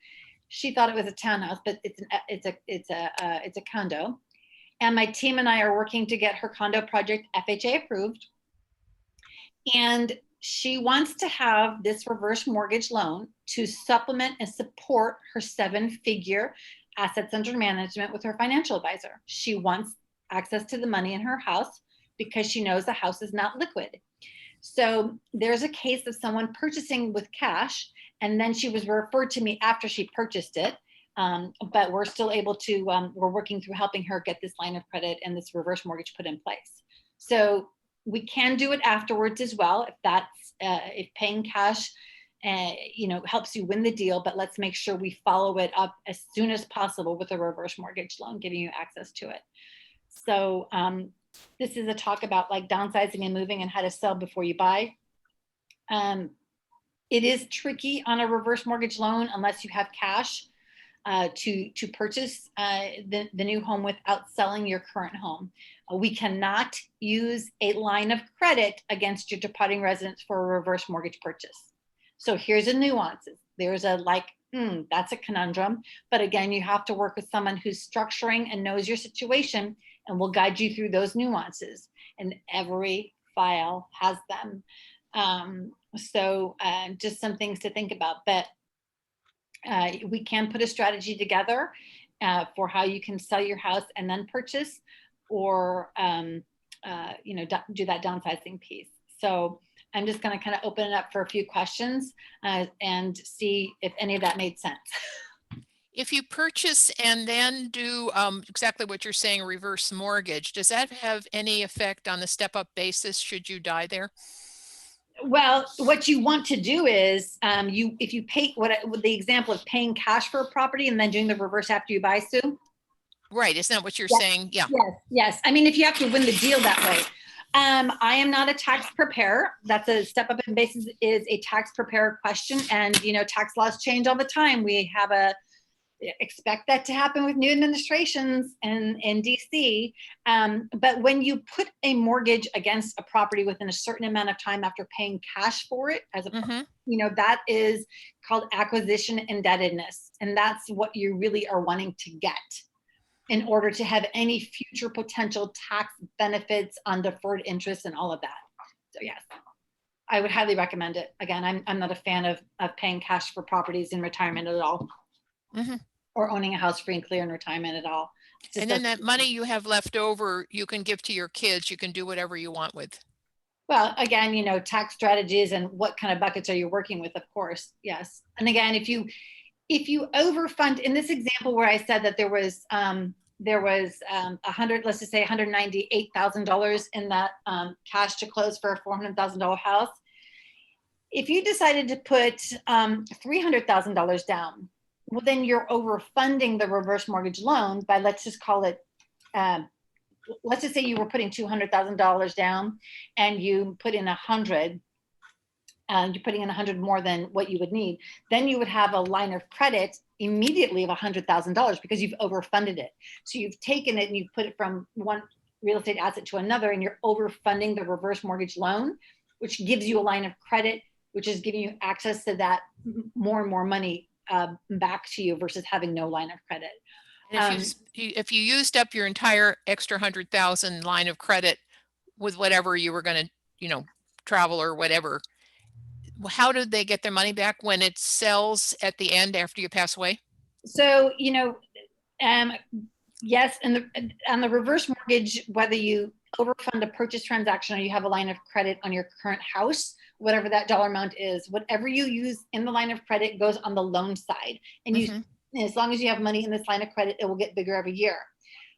She thought it was a townhouse, but it's a condo. And my team and I are working to get her condo project FHA approved. And she wants to have this reverse mortgage loan to supplement and support her 7-figure assets under management with her financial advisor. She wants access to the money in her house because she knows the house is not liquid. So there's a case of someone purchasing with cash, and then she was referred to me after she purchased it. But we're still able to, we're working through helping her get this line of credit and this reverse mortgage put in place. So we can do it afterwards as well, if paying cash helps you win the deal, but let's make sure we follow it up as soon as possible with a reverse mortgage loan, giving you access to it. So this is a talk about like downsizing and moving and how to sell before you buy. It is tricky on a reverse mortgage loan unless you have cash to purchase the new home without selling your current home. We cannot use a line of credit against your departing residence for a reverse mortgage purchase. So here's the nuances. There's that's a conundrum. But again, you have to work with someone who's structuring and knows your situation and will guide you through those nuances. And every file has them. So just some things to think about. But we can put a strategy together for how you can sell your house and then purchase, or do that downsizing piece. So I'm just going to kind of open it up for a few questions and see if any of that made sense. If you purchase and then do exactly what you're saying, reverse mortgage, does that have any effect on the step-up basis should you die there? Well, what you want to do is if you pay the example of paying cash for a property and then doing the reverse after you buy, Sue? Right, isn't that what you're saying? Yeah. Yes. I mean, if you have to win the deal that way. I am not a tax preparer. That's a step up in basis is a tax preparer question. And, tax laws change all the time. We have expect that to happen with new administrations in DC. But when you put a mortgage against a property within a certain amount of time after paying cash for it, that is called acquisition indebtedness. And that's what you really are wanting to get in order to have any future potential tax benefits on deferred interest and all of that. So yes, I would highly recommend it. Again, I'm not a fan of paying cash for properties in retirement at all. Mm-hmm. Or owning a house free and clear in retirement at all. And then that money you have left over, you can give to your kids. You can do whatever you want with. Well, again, tax strategies and what kind of buckets are you working with, of course. Yes. And again, if you overfund, in this example where I said that there was let's just say $198,000 in that cash to close for a $400,000 house. If you decided to put $300,000 down, well, then you're overfunding the reverse mortgage loan by, let's just call it, let's just say you were putting $200,000 down and you put in 100, you're putting in 100 more than what you would need. Then you would have a line of credit immediately of $100,000 because you've overfunded it. So you've taken it and you've put it from real estate asset to another, and you're overfunding the reverse mortgage loan, which gives you a line of credit, which is giving you access to that more and more money back to you versus having no line of credit. And if you used up your entire extra 100,000 line of credit with whatever you were going to, you know, travel or whatever, how did they get their money back when it sells at the end after you pass away? So, you know, yes, and on the reverse mortgage, whether you overfund a purchase transaction or you have a line of credit on your current house, whatever that dollar amount is, whatever you use in the line of credit goes on the loan side. And you, as long as you have money in this line of credit, it will get bigger every year.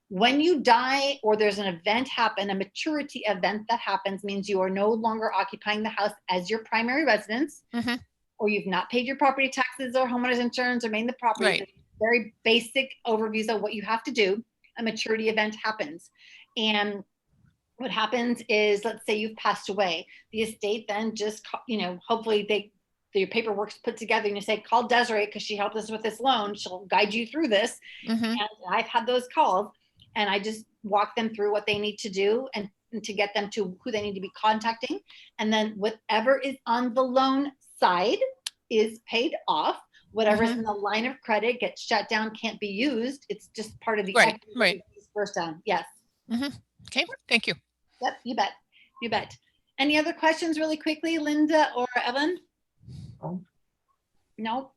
When you die or there's an event happen, a maturity event that happens means you are no longer occupying the house as your primary residence, or you've not paid your property taxes or homeowners insurance or made the property. Right. Very basic overviews of what you have to do. A maturity event happens. And what happens is, let's say you've passed away. The estate then just, you know, hopefully your paperwork's put together and you say, call Desiree because she helped us with this loan. She'll guide you through this. And I've had those calls. And I just walk them through what they need to do and to get them to who they need to be contacting. And then whatever is on the loan side is paid off. Whatever's in the line of credit gets shut down, can't be used. It's just part of the right. First down. Yes. Okay, thank you. Yep, you bet. You bet. Any other questions really quickly, Linda or Evan? No?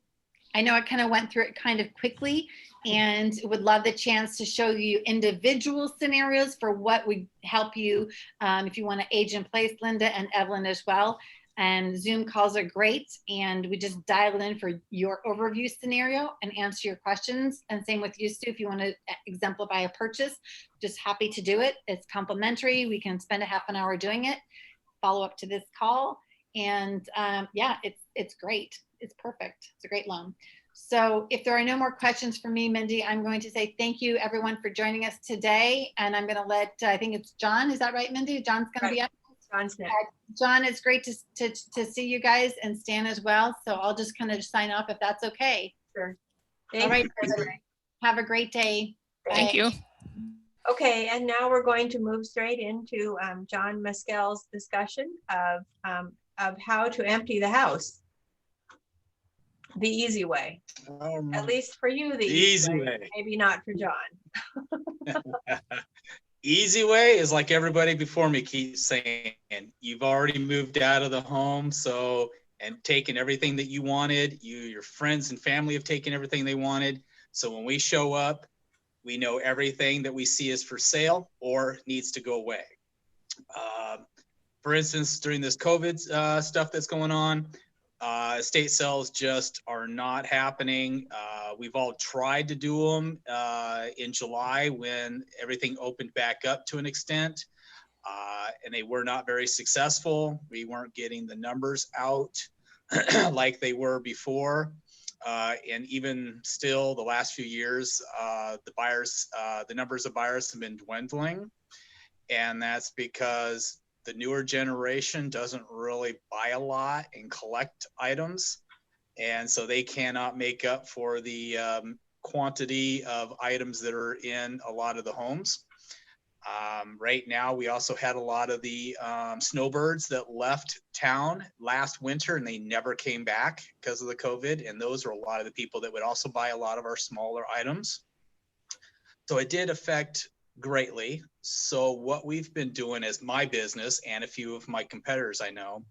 I know I kind of went through it kind of quickly and would love the chance to show you individual scenarios for what would help you if you want to age in place, Linda and Evelyn as well. And Zoom calls are great. And we just dial in for your overview scenario and answer your questions. And same with you, Stu, if you want to exemplify a purchase, just happy to do it. It's complimentary. We can spend a half an hour doing it, follow up to this call. And yeah, it's great. It's perfect. It's a great loan. So if there are no more questions for me, Mindy, I'm going to say thank you everyone for joining us today. And I'm going to let, I think it's John. Is that right, Mindy? John's going to be up. John's next. John, it's great to see you guys and Stan as well. So I'll just kind of sign off if that's okay. Sure. All right. Have a great day. Thank you. Okay, and now we're going to move straight into John Mescal's discussion of how to empty the house. The easy way. At least for you, the easy way. Maybe not for John. Easy way is like everybody before me keeps saying, you've already moved out of the home, and taken everything that you wanted. Your friends and family have taken everything they wanted. So when we show up, we know everything that we see is for sale or needs to go away. For instance, during this COVID stuff that's going on, estate sales just are not happening. We've all tried to do them in July when everything opened back up to an extent, and they were not very successful. We weren't getting the numbers out like they were before. And even still the last few years, the numbers of buyers have been dwindling. And that's because the newer generation doesn't really buy a lot and collect items. And so they cannot make up for the quantity of items that are in a lot of the homes. Right now, we also had a lot of the snowbirds that left town last winter and they never came back because of the COVID. And those are a lot of the people that would also buy a lot of our smaller items. So it did affect greatly. So what we've been doing as my business and a few of my competitors I know,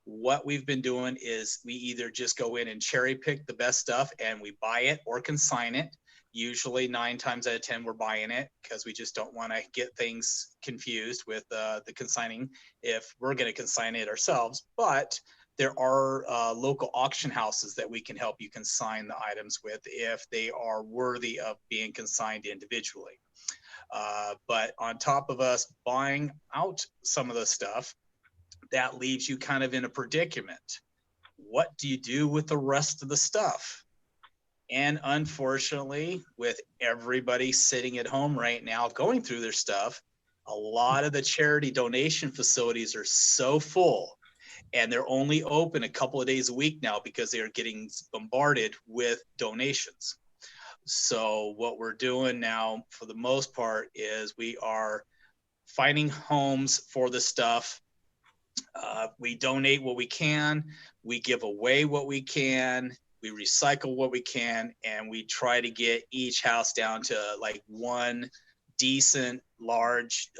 what we've been doing is we either just go in and cherry pick the best stuff and we buy it or consign it. Usually 9 times out of 10, we're buying it because we just don't want to get things confused with the consigning if we're going to consign it ourselves. But there are local auction houses that we can help you consign the items with if they are worthy of being consigned individually. But on top of us buying out some of the stuff, that leaves you kind of in a predicament. What do you do with the rest of the stuff? And unfortunately, with everybody sitting at home right now going through their stuff, a lot of the charity donation facilities are so full and they're only open a couple of days a week now because they are getting bombarded with donations. So what we're doing now, for the most part, is we are finding homes for the stuff. We donate what we can, we give away what we can, we recycle what we can, and we try to get each house down to like one decent large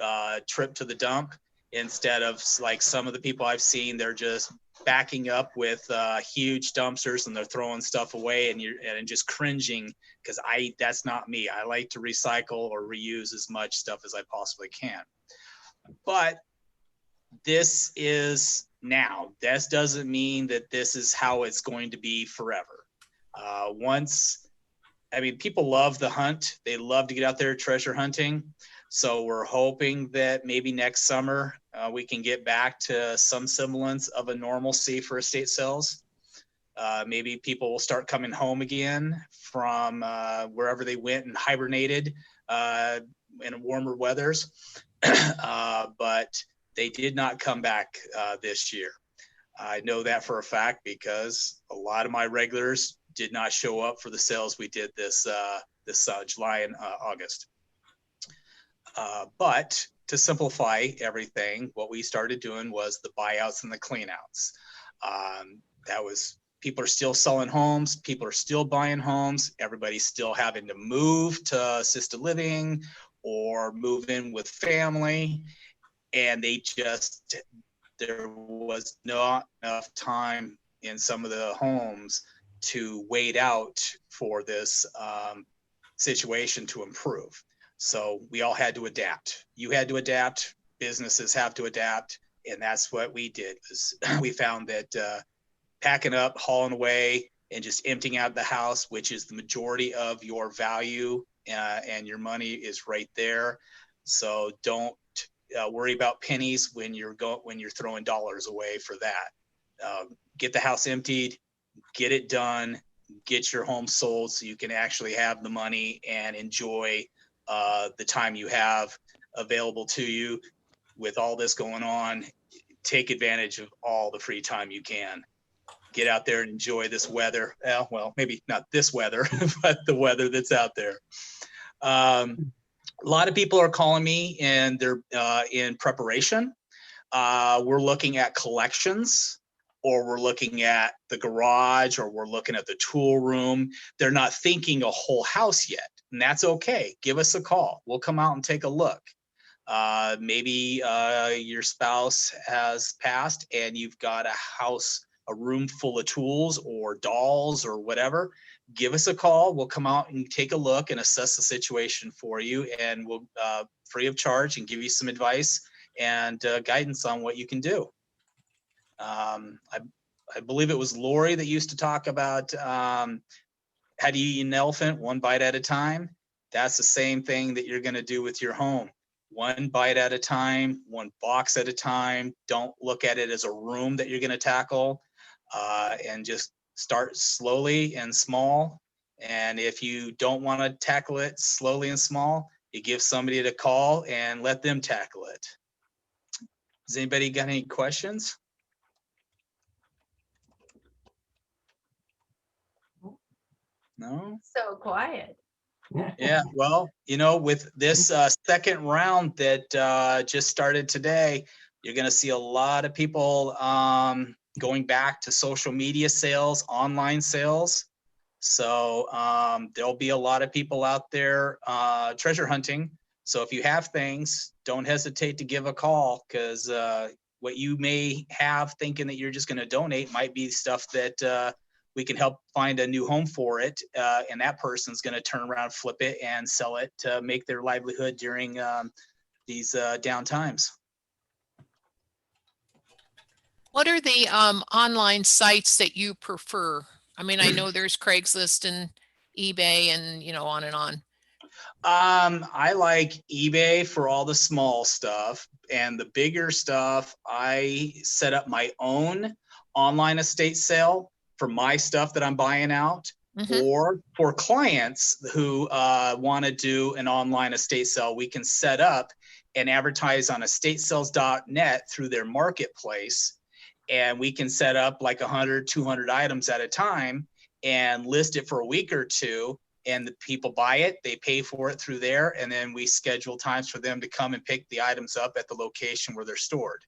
trip to the dump, instead of like some of the people I've seen, they're just backing up with huge dumpsters and they're throwing stuff away, and just cringing, because that's not me. I like to recycle or reuse as much stuff as I possibly can. But this is now. This doesn't mean that this is how it's going to be forever. People love the hunt. They love to get out there treasure hunting. So we're hoping that maybe next summer we can get back to some semblance of a normalcy for estate sales. Maybe people will start coming home again from wherever they went and hibernated in warmer weathers. But they did not come back this year. I know that for a fact because a lot of my regulars did not show up for the sales we did this July and August. But to simplify everything, what we started doing was the buyouts and the cleanouts. People are still selling homes, people are still buying homes, everybody's still having to move to assisted living or move in with family. And there was not enough time in some of the homes to wait out for this situation to improve. So we all had to adapt. You had to adapt, businesses have to adapt. And that's what we did. We found that packing up, hauling away, and just emptying out the house, which is the majority of your value and your money is right there. So don't worry about pennies when you're throwing dollars away for that. Get the house emptied, get it done, get your home sold so you can actually have the money and enjoy the time you have available to you. With all this going on, take advantage of all the free time you can. Get out there and enjoy this weather. Well, maybe not this weather, but the weather that's out there. A lot of people are calling me and they're in preparation. We're looking at collections, or we're looking at the garage, or we're looking at the tool room. They're not thinking a whole house yet, and that's okay. Give us a call. We'll come out and take a look. Maybe your spouse has passed and you've got a room full of tools or dolls or whatever. Give us a call. We'll come out and take a look and assess the situation for you, and we'll free of charge and give you some advice and guidance on what you can do. I believe it was Lori that used to talk about how do you eat an elephant one bite at a time. That's the same thing that you're going to do with your home. One bite at a time, one box at a time. Don't look at it as a room that you're going to tackle, and just start slowly and small. And if you don't want to tackle it slowly and small, you give somebody a call and let them tackle it. Has anybody got any questions? No? So quiet. Yeah, well, with this second round that just started today, you're going to see a lot of people going back to social media sales, online sales. So there'll be a lot of people out there treasure hunting. So if you have things, don't hesitate to give a call, because what you may have thinking that you're just going to donate might be stuff that we can help find a new home for it. And that person's going to turn around, flip it, and sell it to make their livelihood during these down times. What are the online sites that you prefer? I mean, I know there's Craigslist and eBay and, on and on. I like eBay for all the small stuff, and the bigger stuff, I set up my own online estate sale for my stuff that I'm buying out, or for clients who want to do an online estate sale, we can set up and advertise on estatesales.net through their marketplace. And we can set up like 100, 200 items at a time and list it for a week or two. and the people buy it, they pay for it through there, and then we schedule times for them to come and pick the items up at the location where they're stored.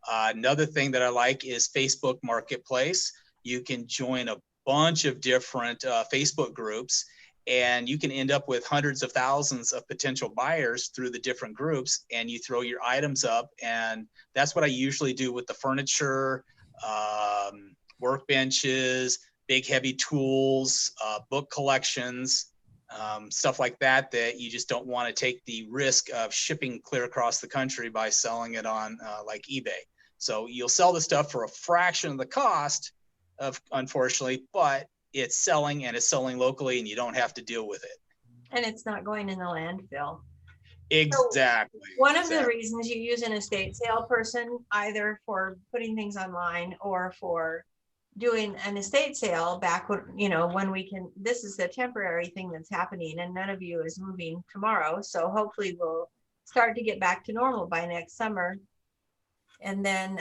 Another thing that I like is Facebook Marketplace. You can join a bunch of different Facebook groups, and you can end up with hundreds of thousands of potential buyers through the different groups, and you throw your items up. And that's what I usually do with the furniture, workbenches, big heavy tools, book collections, stuff like that, that you just don't want to take the risk of shipping clear across the country by selling it on like eBay. So you'll sell the stuff for a fraction of the cost of, unfortunately, but it's selling, and it's selling locally, and you don't have to deal with it. And it's not going in the landfill. Exactly. One of the reasons you use an estate sale person, either for putting things online or for doing an estate sale back when, when we can, this is the temporary thing that's happening, and none of you is moving tomorrow. So hopefully we'll start to get back to normal by next summer. And then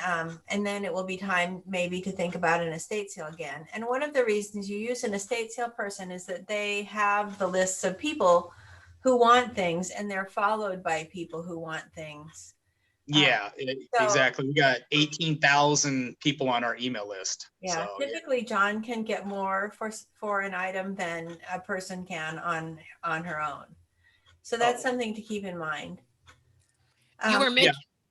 it will be time maybe to think about an estate sale again. And one of the reasons you use an estate sale person is that they have the lists of people who want things, and they're followed by people who want things. Yeah, exactly. We got 18,000 people on our email list. Yeah, so, typically John can get more for an item than a person can on her own. So that's something to keep in mind.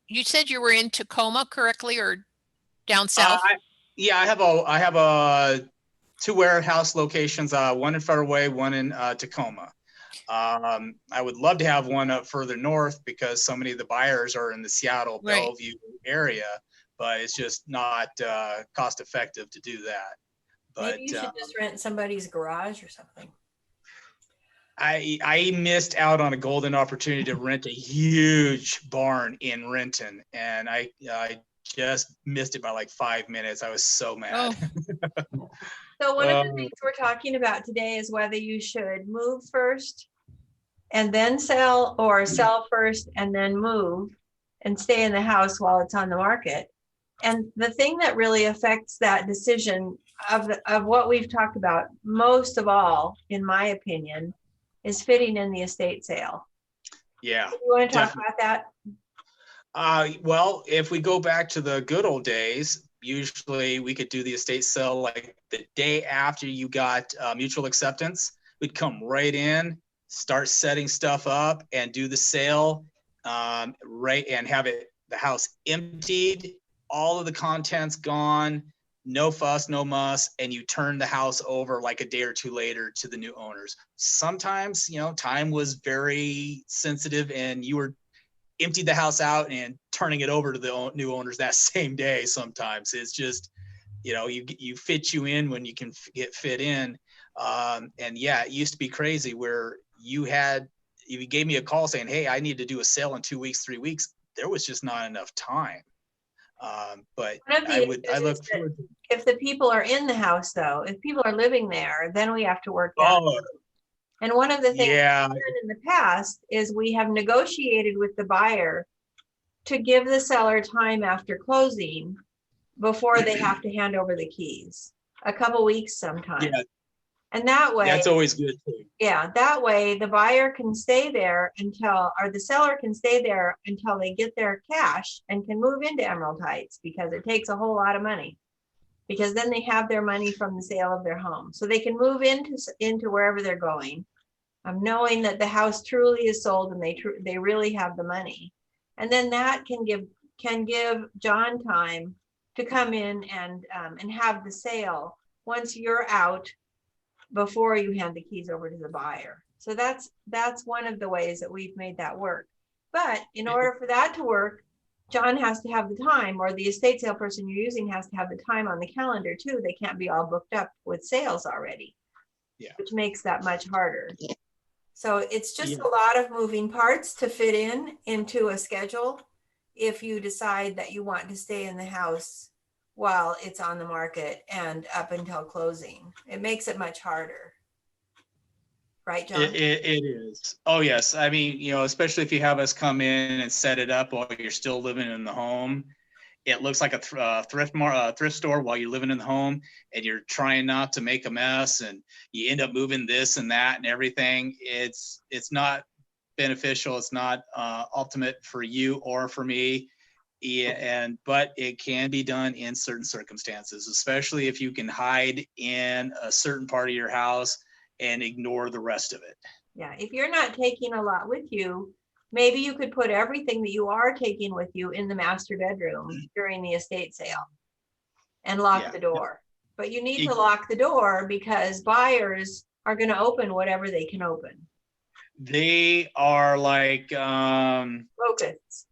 You said you were in Tacoma, correctly, or down south? I have a 2 warehouse locations, one in Federal Way, one in Tacoma. I would love to have one up further north because so many of the buyers are in the Seattle, Bellevue area, but it's just not cost effective to do that. But maybe you should just rent somebody's garage or something. I missed out on a golden opportunity to rent a huge barn in Renton, and I just missed it by like 5 minutes. I was so mad. Oh. So one of the things we're talking about today is whether you should move first and then sell, or sell first and then move and stay in the house while it's on the market. And the thing that really affects that decision of what we've talked about most of all, in my opinion, is fitting in the estate sale. Yeah. You want to talk about that? Well, if we go back to the good old days, usually we could do the estate sale like the day after you got mutual acceptance. We'd come right in, start setting stuff up, and do the sale, and have the house emptied, all of the contents gone, no fuss, no muss, and you turn the house over like a day or two later to the new owners. Sometimes, time was very sensitive, and you were emptied the house out and turning it over to the new owners that same day. Sometimes it's just, you fit you in when you can get fit in. And yeah, it used to be crazy where you gave me a call saying, hey, I need to do a sale in 2 weeks, 3 weeks. There was just not enough time. But I look forward to. If the people are in the house, though, if people are living there, then we have to work that. And one of the things we've done in the past is we have negotiated with the buyer to give the seller time after closing before they have to hand over the keys, a couple weeks sometimes. Yeah. And that way, that's always good too. Yeah, that way the buyer can stay there or the seller can stay there until they get their cash and can move into Emerald Heights, because it takes a whole lot of money, because then they have their money from the sale of their home. So they can move into wherever they're going, knowing that the house truly is sold and they really have the money. And then that can give John time to come in and have the sale once you're out, before you hand the keys over to the buyer. So that's one of the ways that we've made that work. But in order for that to work, John has to have the time, or the estate sale person you're using has to have the time on the calendar too. They can't be all booked up with sales already, which makes that much harder. So it's just a lot of moving parts to fit into a schedule if you decide that you want to stay in the house while it's on the market and up until closing. It makes it much harder. Right, John? It is. Oh, yes. I mean, especially if you have us come in and set it up while you're still living in the home, it looks like a thrift store while you're living in the home, and you're trying not to make a mess, and you end up moving this and that and everything. It's not beneficial. It's not ultimate for you or for me. Yeah, but it can be done in certain circumstances, especially if you can hide in a certain part of your house and ignore the rest of it. Yeah, if you're not taking a lot with you, maybe you could put everything that you are taking with you in the master bedroom during the estate sale and lock the door. But you need to lock the door because buyers are going to open whatever they can open. They are like locusts.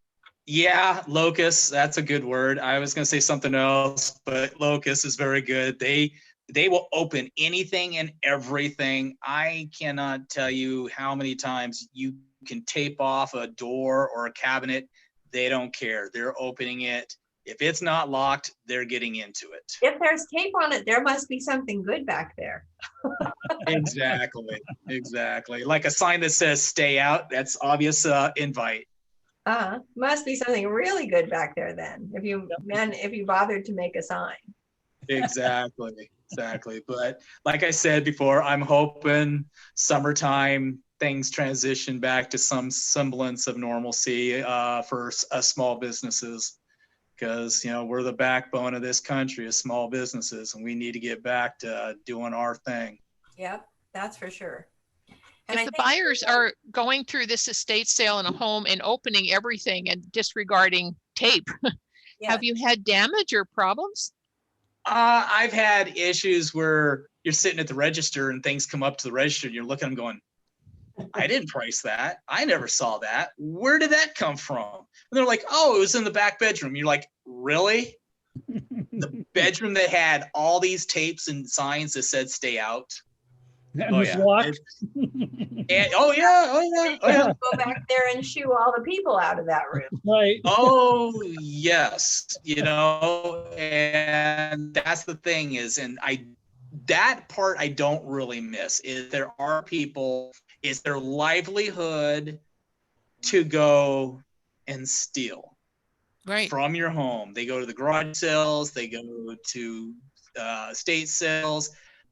Yeah, locusts. That's a good word. I was going to say something else, but locust is very good. They will open anything and everything. I cannot tell you how many times you can tape off a door or a cabinet. They don't care. They're opening it. If it's not locked, they're getting into it. If there's tape on it, there must be something good back there. Exactly. Like a sign that says "Stay out." That's obvious invite. Must be something really good back there then. If you bothered to make a sign. Exactly. But like I said before, I'm hoping summertime things transition back to some semblance of normalcy for small businesses, because we're the backbone of this country, of small businesses, and we need to get back to doing our thing. Yep, that's for sure. And if the buyers are going through this estate sale in a home and opening everything and disregarding tape, have you had damage or problems? I've had issues where you're sitting at the register and things come up to the register and you're looking at them going, I didn't price that. I never saw that. Where did that come from? And they're like, oh, it was in the back bedroom. You're like, really? The bedroom that had all these tapes and signs that said "Stay out." And was locked. And, oh yeah. Go back there and shoo all the people out of that room. Right. Oh yes, and that's the thing is, and that part I don't really miss. Is there are people, it's their livelihood to go and steal from your home. They go to the garage sales, they go to estate sales.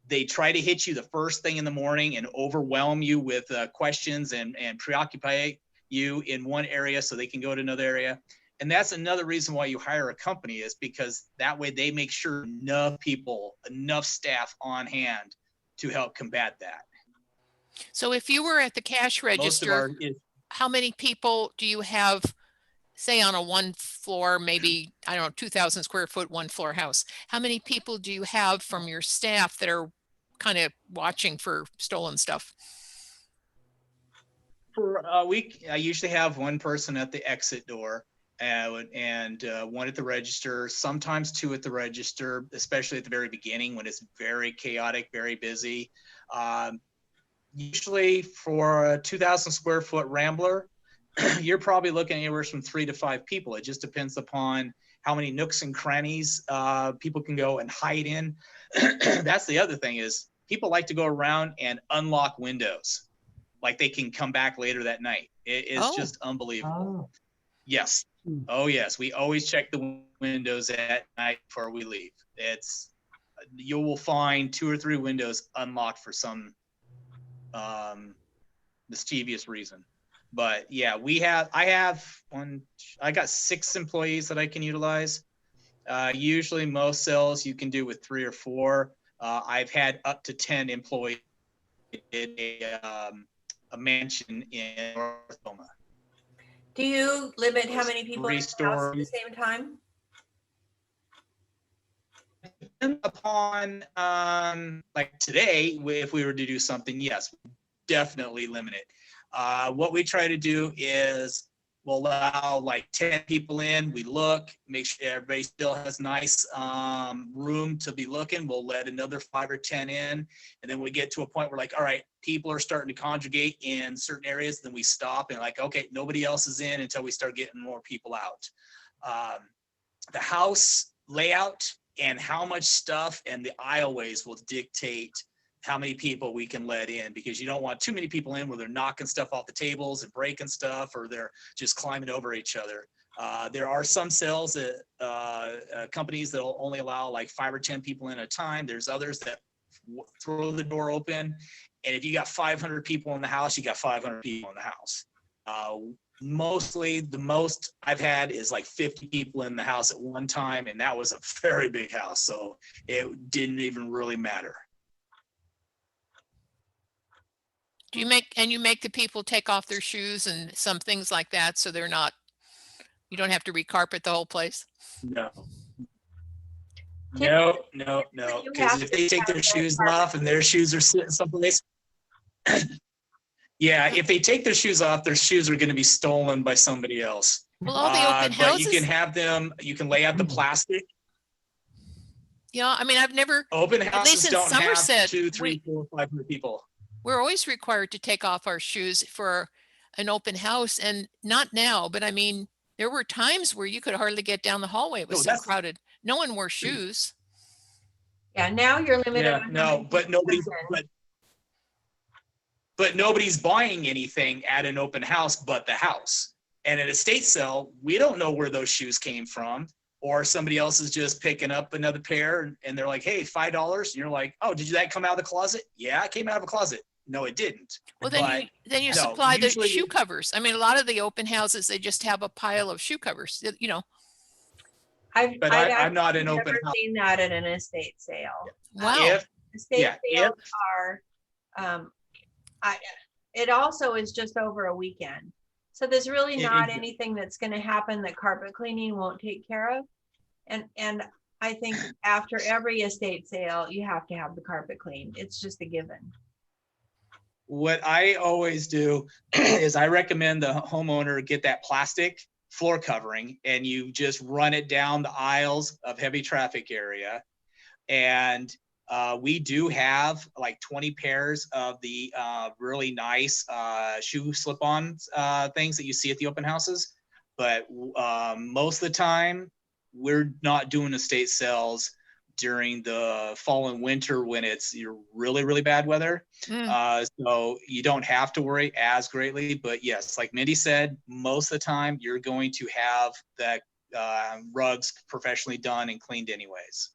They try to hit you the first thing in the morning and overwhelm you with questions and preoccupy you in one area so they can go to another area. And that's another reason why you hire a company, is because that way they make sure enough staff on hand to help combat that. So if you were at the cash register, how many people do you have, say on a one floor, maybe, I don't know, 2,000 square foot, one floor house? How many people do you have from your staff that are kind of watching for stolen stuff? For a week, I usually have one person at the exit door and one at the register, sometimes two at the register, especially at the very beginning when it's very chaotic, very busy. Usually for a 2,000 square foot Rambler, you're probably looking anywhere from 3 to 5 people. It just depends upon how many nooks and crannies people can go and hide in. That's the other thing, is people like to go around and unlock windows, like they can come back later that night. It is just unbelievable. Yes. Oh yes. We always check the windows at night before we leave. You will find 2 or 3 windows unlocked for some mischievous reason. But yeah, I got 6 employees that I can utilize. Usually most sales you can do with 3 or 4. I've had up to 10 employees in a mansion in North Oklahoma. Do you limit how many people in the house at the same time? Upon like today, if we were to do something, yes, definitely limit it. What we try to do is we'll allow like 10 people in. We look, make sure everybody still has nice room to be looking. We'll let another 5 or 10 in. And then we get to a point where like, all right, people are starting to congregate in certain areas. Then we stop and like, okay, nobody else is in until we start getting more people out. The house layout and how much stuff and the aisleways will dictate how many people we can let in, because you don't want too many people in where they're knocking stuff off the tables and breaking stuff, or they're just climbing over each other. There are some sales that companies that will only allow like 5 or 10 people in at a time. There's others that throw the door open. And if you got 500 people in the house, you got 500 people in the house. Mostly the most I've had is like 50 people in the house at one time. And that was a very big house. So it didn't even really matter. Do you make the people take off their shoes and some things like that, so they're not, you don't have to recarpet the whole place? No. Typically- No. you Because have if to they take have their those shoes carpet off and their shoes are sitting someplace, yeah, if they take their shoes off, their shoes are going to be stolen by somebody else. Well, all the open But you can houses, have them. You can lay out the plastic. yeah, I mean, I've never, Open least houses in don't have Somerset, 2, 3, 4, 500 people. we're always required to take off our shoes for an open house, and not now, but I mean, there were times where you could hardly get down the hallway. It was No, so that's- crowded. No one wore shoes. Yeah, now you're limited. Yeah, on how no, many but people nobody's come in. but nobody's buying anything at an open house but the house. And at a estate sale, we don't know where those shoes came from, or somebody else is just picking up another pair and they're like, hey, $5. And you're like, oh, did that come out of the closet? Yeah, it came out of a closet. No, it didn't. Well, But then you no, supply the usually- shoe covers. I mean, a lot of the open houses, they just have a pile of shoe covers, you know. But I'm not an actually open never house. seen that at an estate sale. Wow. If Estate Yeah, sales are, it also is just over a weekend. So there's really It- not it- anything that's gonna happen that carpet cleaning won't take care of. And I think after every estate sale, you have to have the carpet cleaned. It's just a given. what I always do is I recommend the homeowner get that plastic floor covering and you just run it down the aisles of heavy traffic area. And we do have like 20 pairs of the really nice shoe slip-on things that you see at the open houses. But most of the time, we're not doing estate sales during the fall and winter when it's really, really bad weather. So you don't have to worry as greatly. But yes, like Mindy said, most of the time you're going to have the rugs professionally done and cleaned anyways.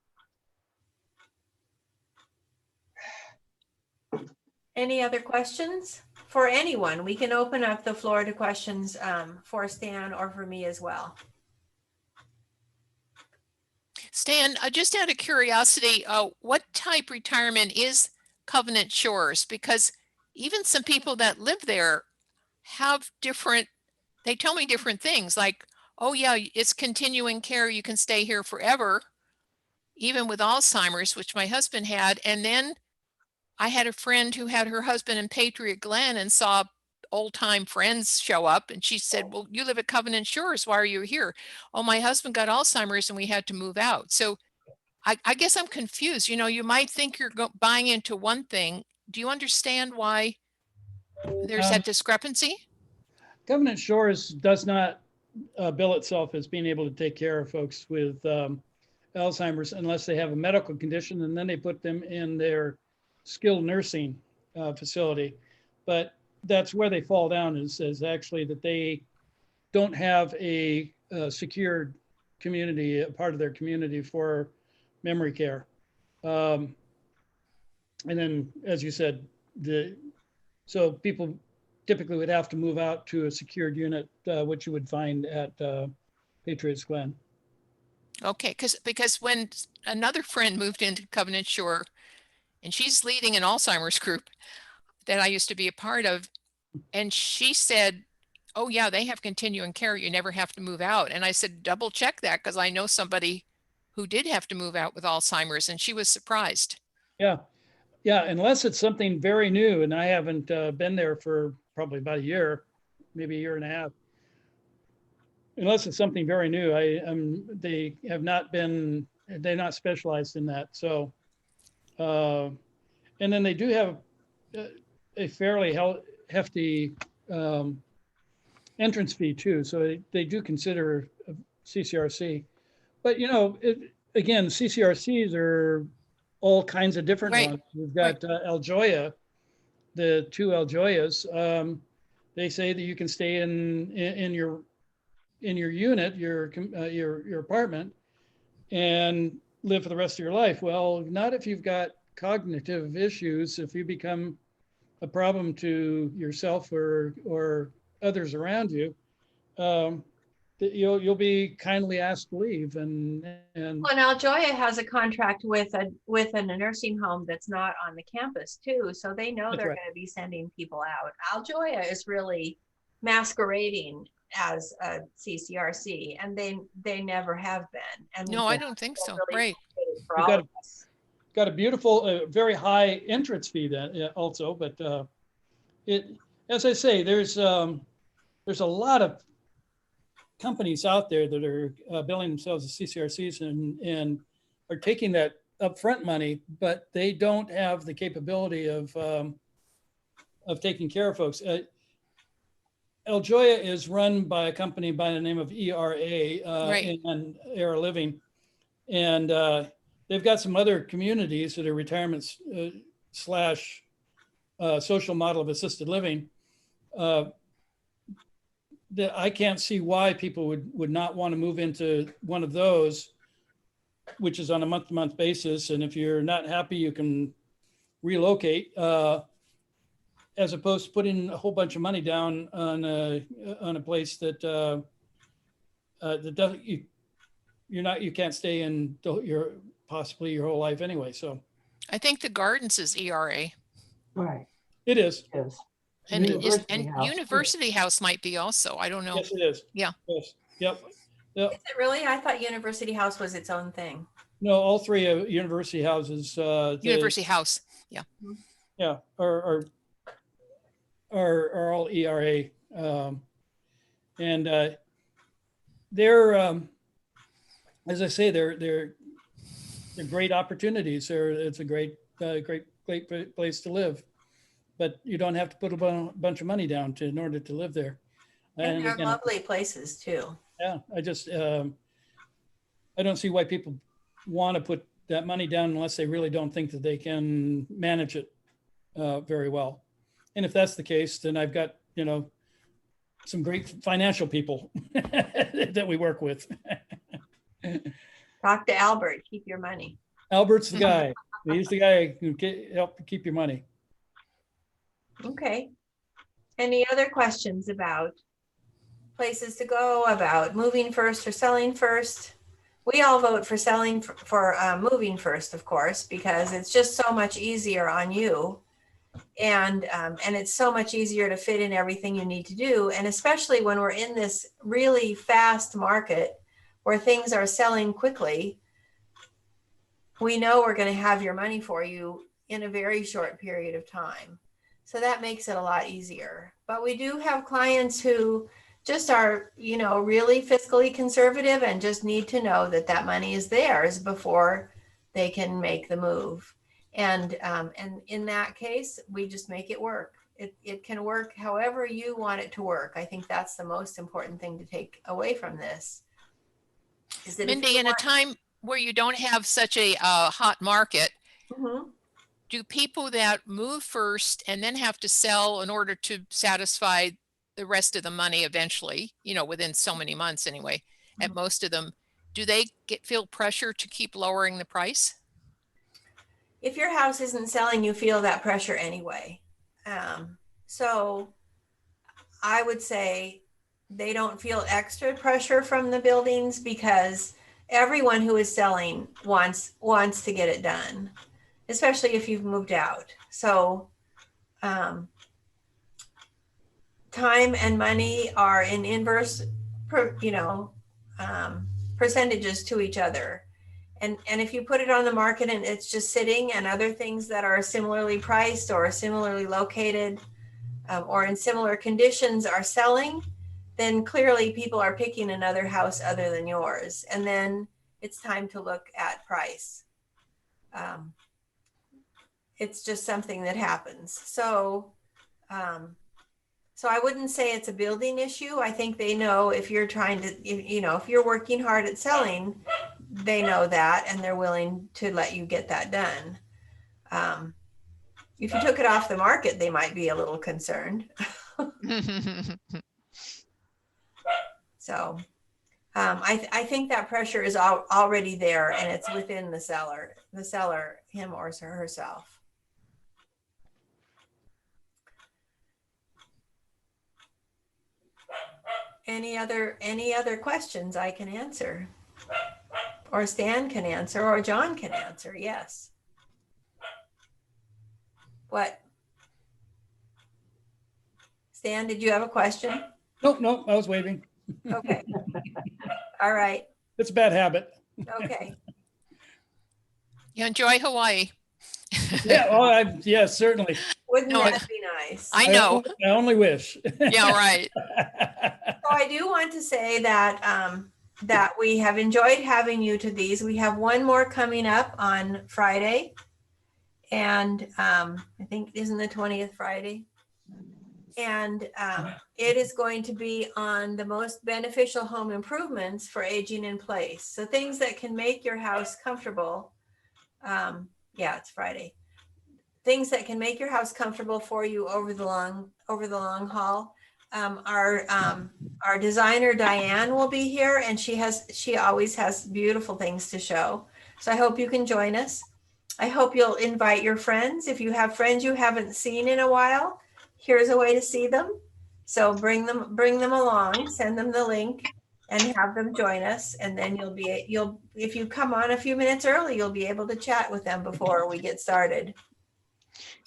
Any other questions for anyone? We can open up the floor to questions for Stan or for me as well. Stan, just out of curiosity, what type retirement is Covenant Shores? Because even some people that live there have different, they tell me different things like, oh yeah, it's continuing care. You can stay here forever, even with Alzheimer's, which my husband had. And then I had a friend who had her husband in Patriot Glen and saw old time friends show up. And she said, well, you live at Covenant Shores. Why are you here? Oh, my husband got Alzheimer's and we had to move out. So I guess I'm confused. You know, you might think you're buying into one thing. Do you understand why there's that discrepancy? Covenant Shores does not bill itself as being able to take care of folks with Alzheimer's unless they have a medical condition, and then they put them in their skilled nursing facility. But that's where they fall down is actually that they don't have a secured community, a part of their community for memory care. And then, as you said, so people typically would have to move out to a secured unit, which you would find at Patriots Glen. Okay, because when another friend moved into Covenant Shore, and she's leading an Alzheimer's group that I used to be a part of, and she said, oh yeah, they have continuing care. You never have to move out. And I said, double check that, because I know somebody who did have to move out with Alzheimer's, and she was surprised. Yeah, unless it's something very new, and I haven't been there for probably about a year, maybe a year and a half. Unless it's something very new, they have not been, they're not specialized in that. So, and then they do have a fairly hefty entrance fee too. So they do consider CCRC. But, you know, again, CCRCs are all kinds of different Right. ones. We've got El Joya, the two El Joyas. They say that you can stay in your in your unit, your apartment, and live for the rest of your life. Well, not if you've got cognitive issues. If you become a problem to yourself or others around you, that you'll be kindly asked to leave. And Well, now Joya has a contract with a nursing home that's not on the campus too, so they know That's they're right. going to be sending people out. Aljoya is really masquerading as a CCRC, and they never have been. And No, I don't think so. really Right. complicated for We've all got of us. got a beautiful, very high entrance fee then also, but it, as I say, there's a lot of companies out there that are billing themselves as CCRCs and are taking that upfront money, but they don't have the capability of taking care of folks. Aljoya is run by a company by the name of ERA Right. and Era Living, and they've got some other communities that are retirements slash social model of assisted living. That I can't see why people would not want to move into one of those, which is on a month-to-month basis. And if you're not happy, you can relocate, as opposed to putting a whole bunch of money down on a place that that doesn't you can't stay in your possibly your whole life anyway. So I think the Gardens is ERA. Right, it is. yes. And University House, too. University House might be also. I don't know. Yes, it is. Yeah. Yes. Yep. Yep. Is it really? I thought University House was its own thing. No, all three university houses. University House. Yeah. Yeah, are all ERA, and they're as I say, they're great opportunities. It's a great place to live, but you don't have to put a bunch of money down in order to live there. And they're again, lovely places too. yeah, I just I don't see why people want to put that money down unless they really don't think that they can manage it very well. And if that's the case, then I've got, some great financial people that we work with. Talk to Albert, keep your money. Albert's the guy. He's the guy who can help keep your money. Okay. Any other questions about places to go, about moving first or selling first? We all vote for selling for moving first, of course, because it's just so much easier on you. And it's so much easier to fit in everything you need to do. And especially when we're in this really fast market where things are selling quickly, we know we're going to have your money for you in a very short period of time. So that makes it a lot easier. But we do have clients who just are, really fiscally conservative and just need to know that that money is theirs before they can make the move. And in that case, we just make it work. It can work however you want it to work. I think that's the most important thing to take away from this. Is that Mindy, in a time where you don't have such a hot market, do people that move first and then have to sell in order to satisfy the rest of the money eventually, within so many months anyway, at most of them, do they feel pressure to keep lowering the price? If your house isn't selling, you feel that pressure anyway. So I would say they don't feel extra pressure from the buildings because everyone who is selling wants to get it done, especially if you've moved out. So time and money are in inverse, percentages to each other. And if you put it on the market and it's just sitting and other things that are similarly priced or similarly located or in similar conditions are selling, then clearly people are picking another house other than yours. And then it's time to look at price. It's just something that happens. So I wouldn't say it's a building issue. I think they know if you're trying to, if you're working hard at selling, they know that and they're willing to let you get that done. If you took it off the market, they might be a little concerned. So I think that pressure is already there, and it's within the seller, him or herself. Any other questions I can answer? Or Stan can answer, or John can answer, yes. What? Stan, did you have a question? Nope, I was waving. Okay. All right. It's a bad habit. Okay. You enjoy Hawaii. Yeah, yeah, certainly. Wouldn't No, that be nice? I know. I only wish. Yeah, right. So I do want to say that that we have enjoyed having you to these. We have one more coming up on Friday, and I think isn't the 20th Friday, and it is going to be on the most beneficial home improvements for aging in place. So things that can make your house comfortable. Yeah, it's Friday. Things that can make your house comfortable for you over the long haul. Our designer Diane will be here, and she always has beautiful things to show. So I hope you can join us. I hope you'll invite your friends. If you have friends you haven't seen in a while, here's a way to see them. So bring them along, send them the link, and have them join us. And then if you come on a few minutes early, you'll be able to chat with them before we get started.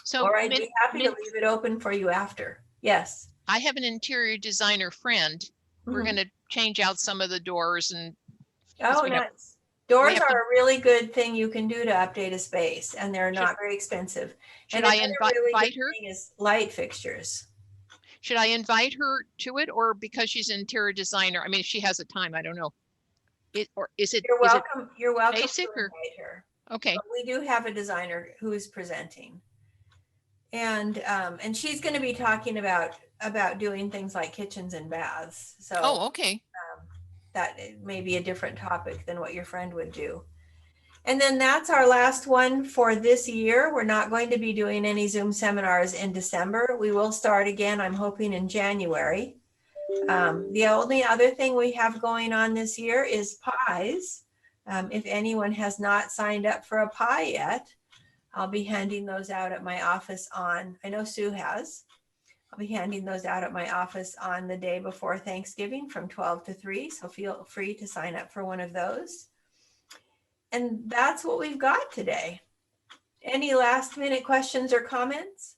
So Or I'd be happy to leave it open for you after. Yes. I have an interior designer friend. We're Mhm. going to change out some of the doors and Oh, we have- nice. Doors have to- are a really good thing you can do to update a space, and they're not very expensive. should And I another really invite good her? thing is light fixtures. Should I invite her to it, or because she's an interior designer? I mean, if she has a time, I don't know. Is it You're welcome. You're welcome basic to or- invite her. okay? But we do have a designer who is presenting, and she's going to be talking about doing things like kitchens and baths. So Oh, okay. that may be a different topic than what your friend would do. And then that's our last one for this year. We're not going to be doing any Zoom seminars in December. We will start again, I'm hoping, in January. The only other thing we have going on this year is pies. If anyone has not signed up for a pie yet, I'll be handing those out at my office I know Sue has. I'll be handing those out at my office on the day before Thanksgiving from 12 to 3. So feel free to sign up for one of those. And that's what we've got today. Any last minute questions or comments?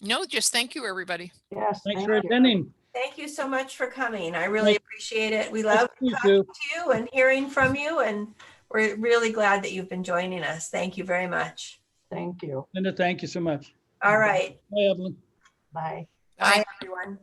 No, just thank you, everybody. Yes, Thanks thank for you. attending. Thank you so much for coming. I really appreciate it. We love You talking too. to you and hearing from you, and we're really glad that you've been joining us. Thank you very much. Thank you. Linda, thank you so much. All right. Bye, Evelyn. Bye. Bye, everyone.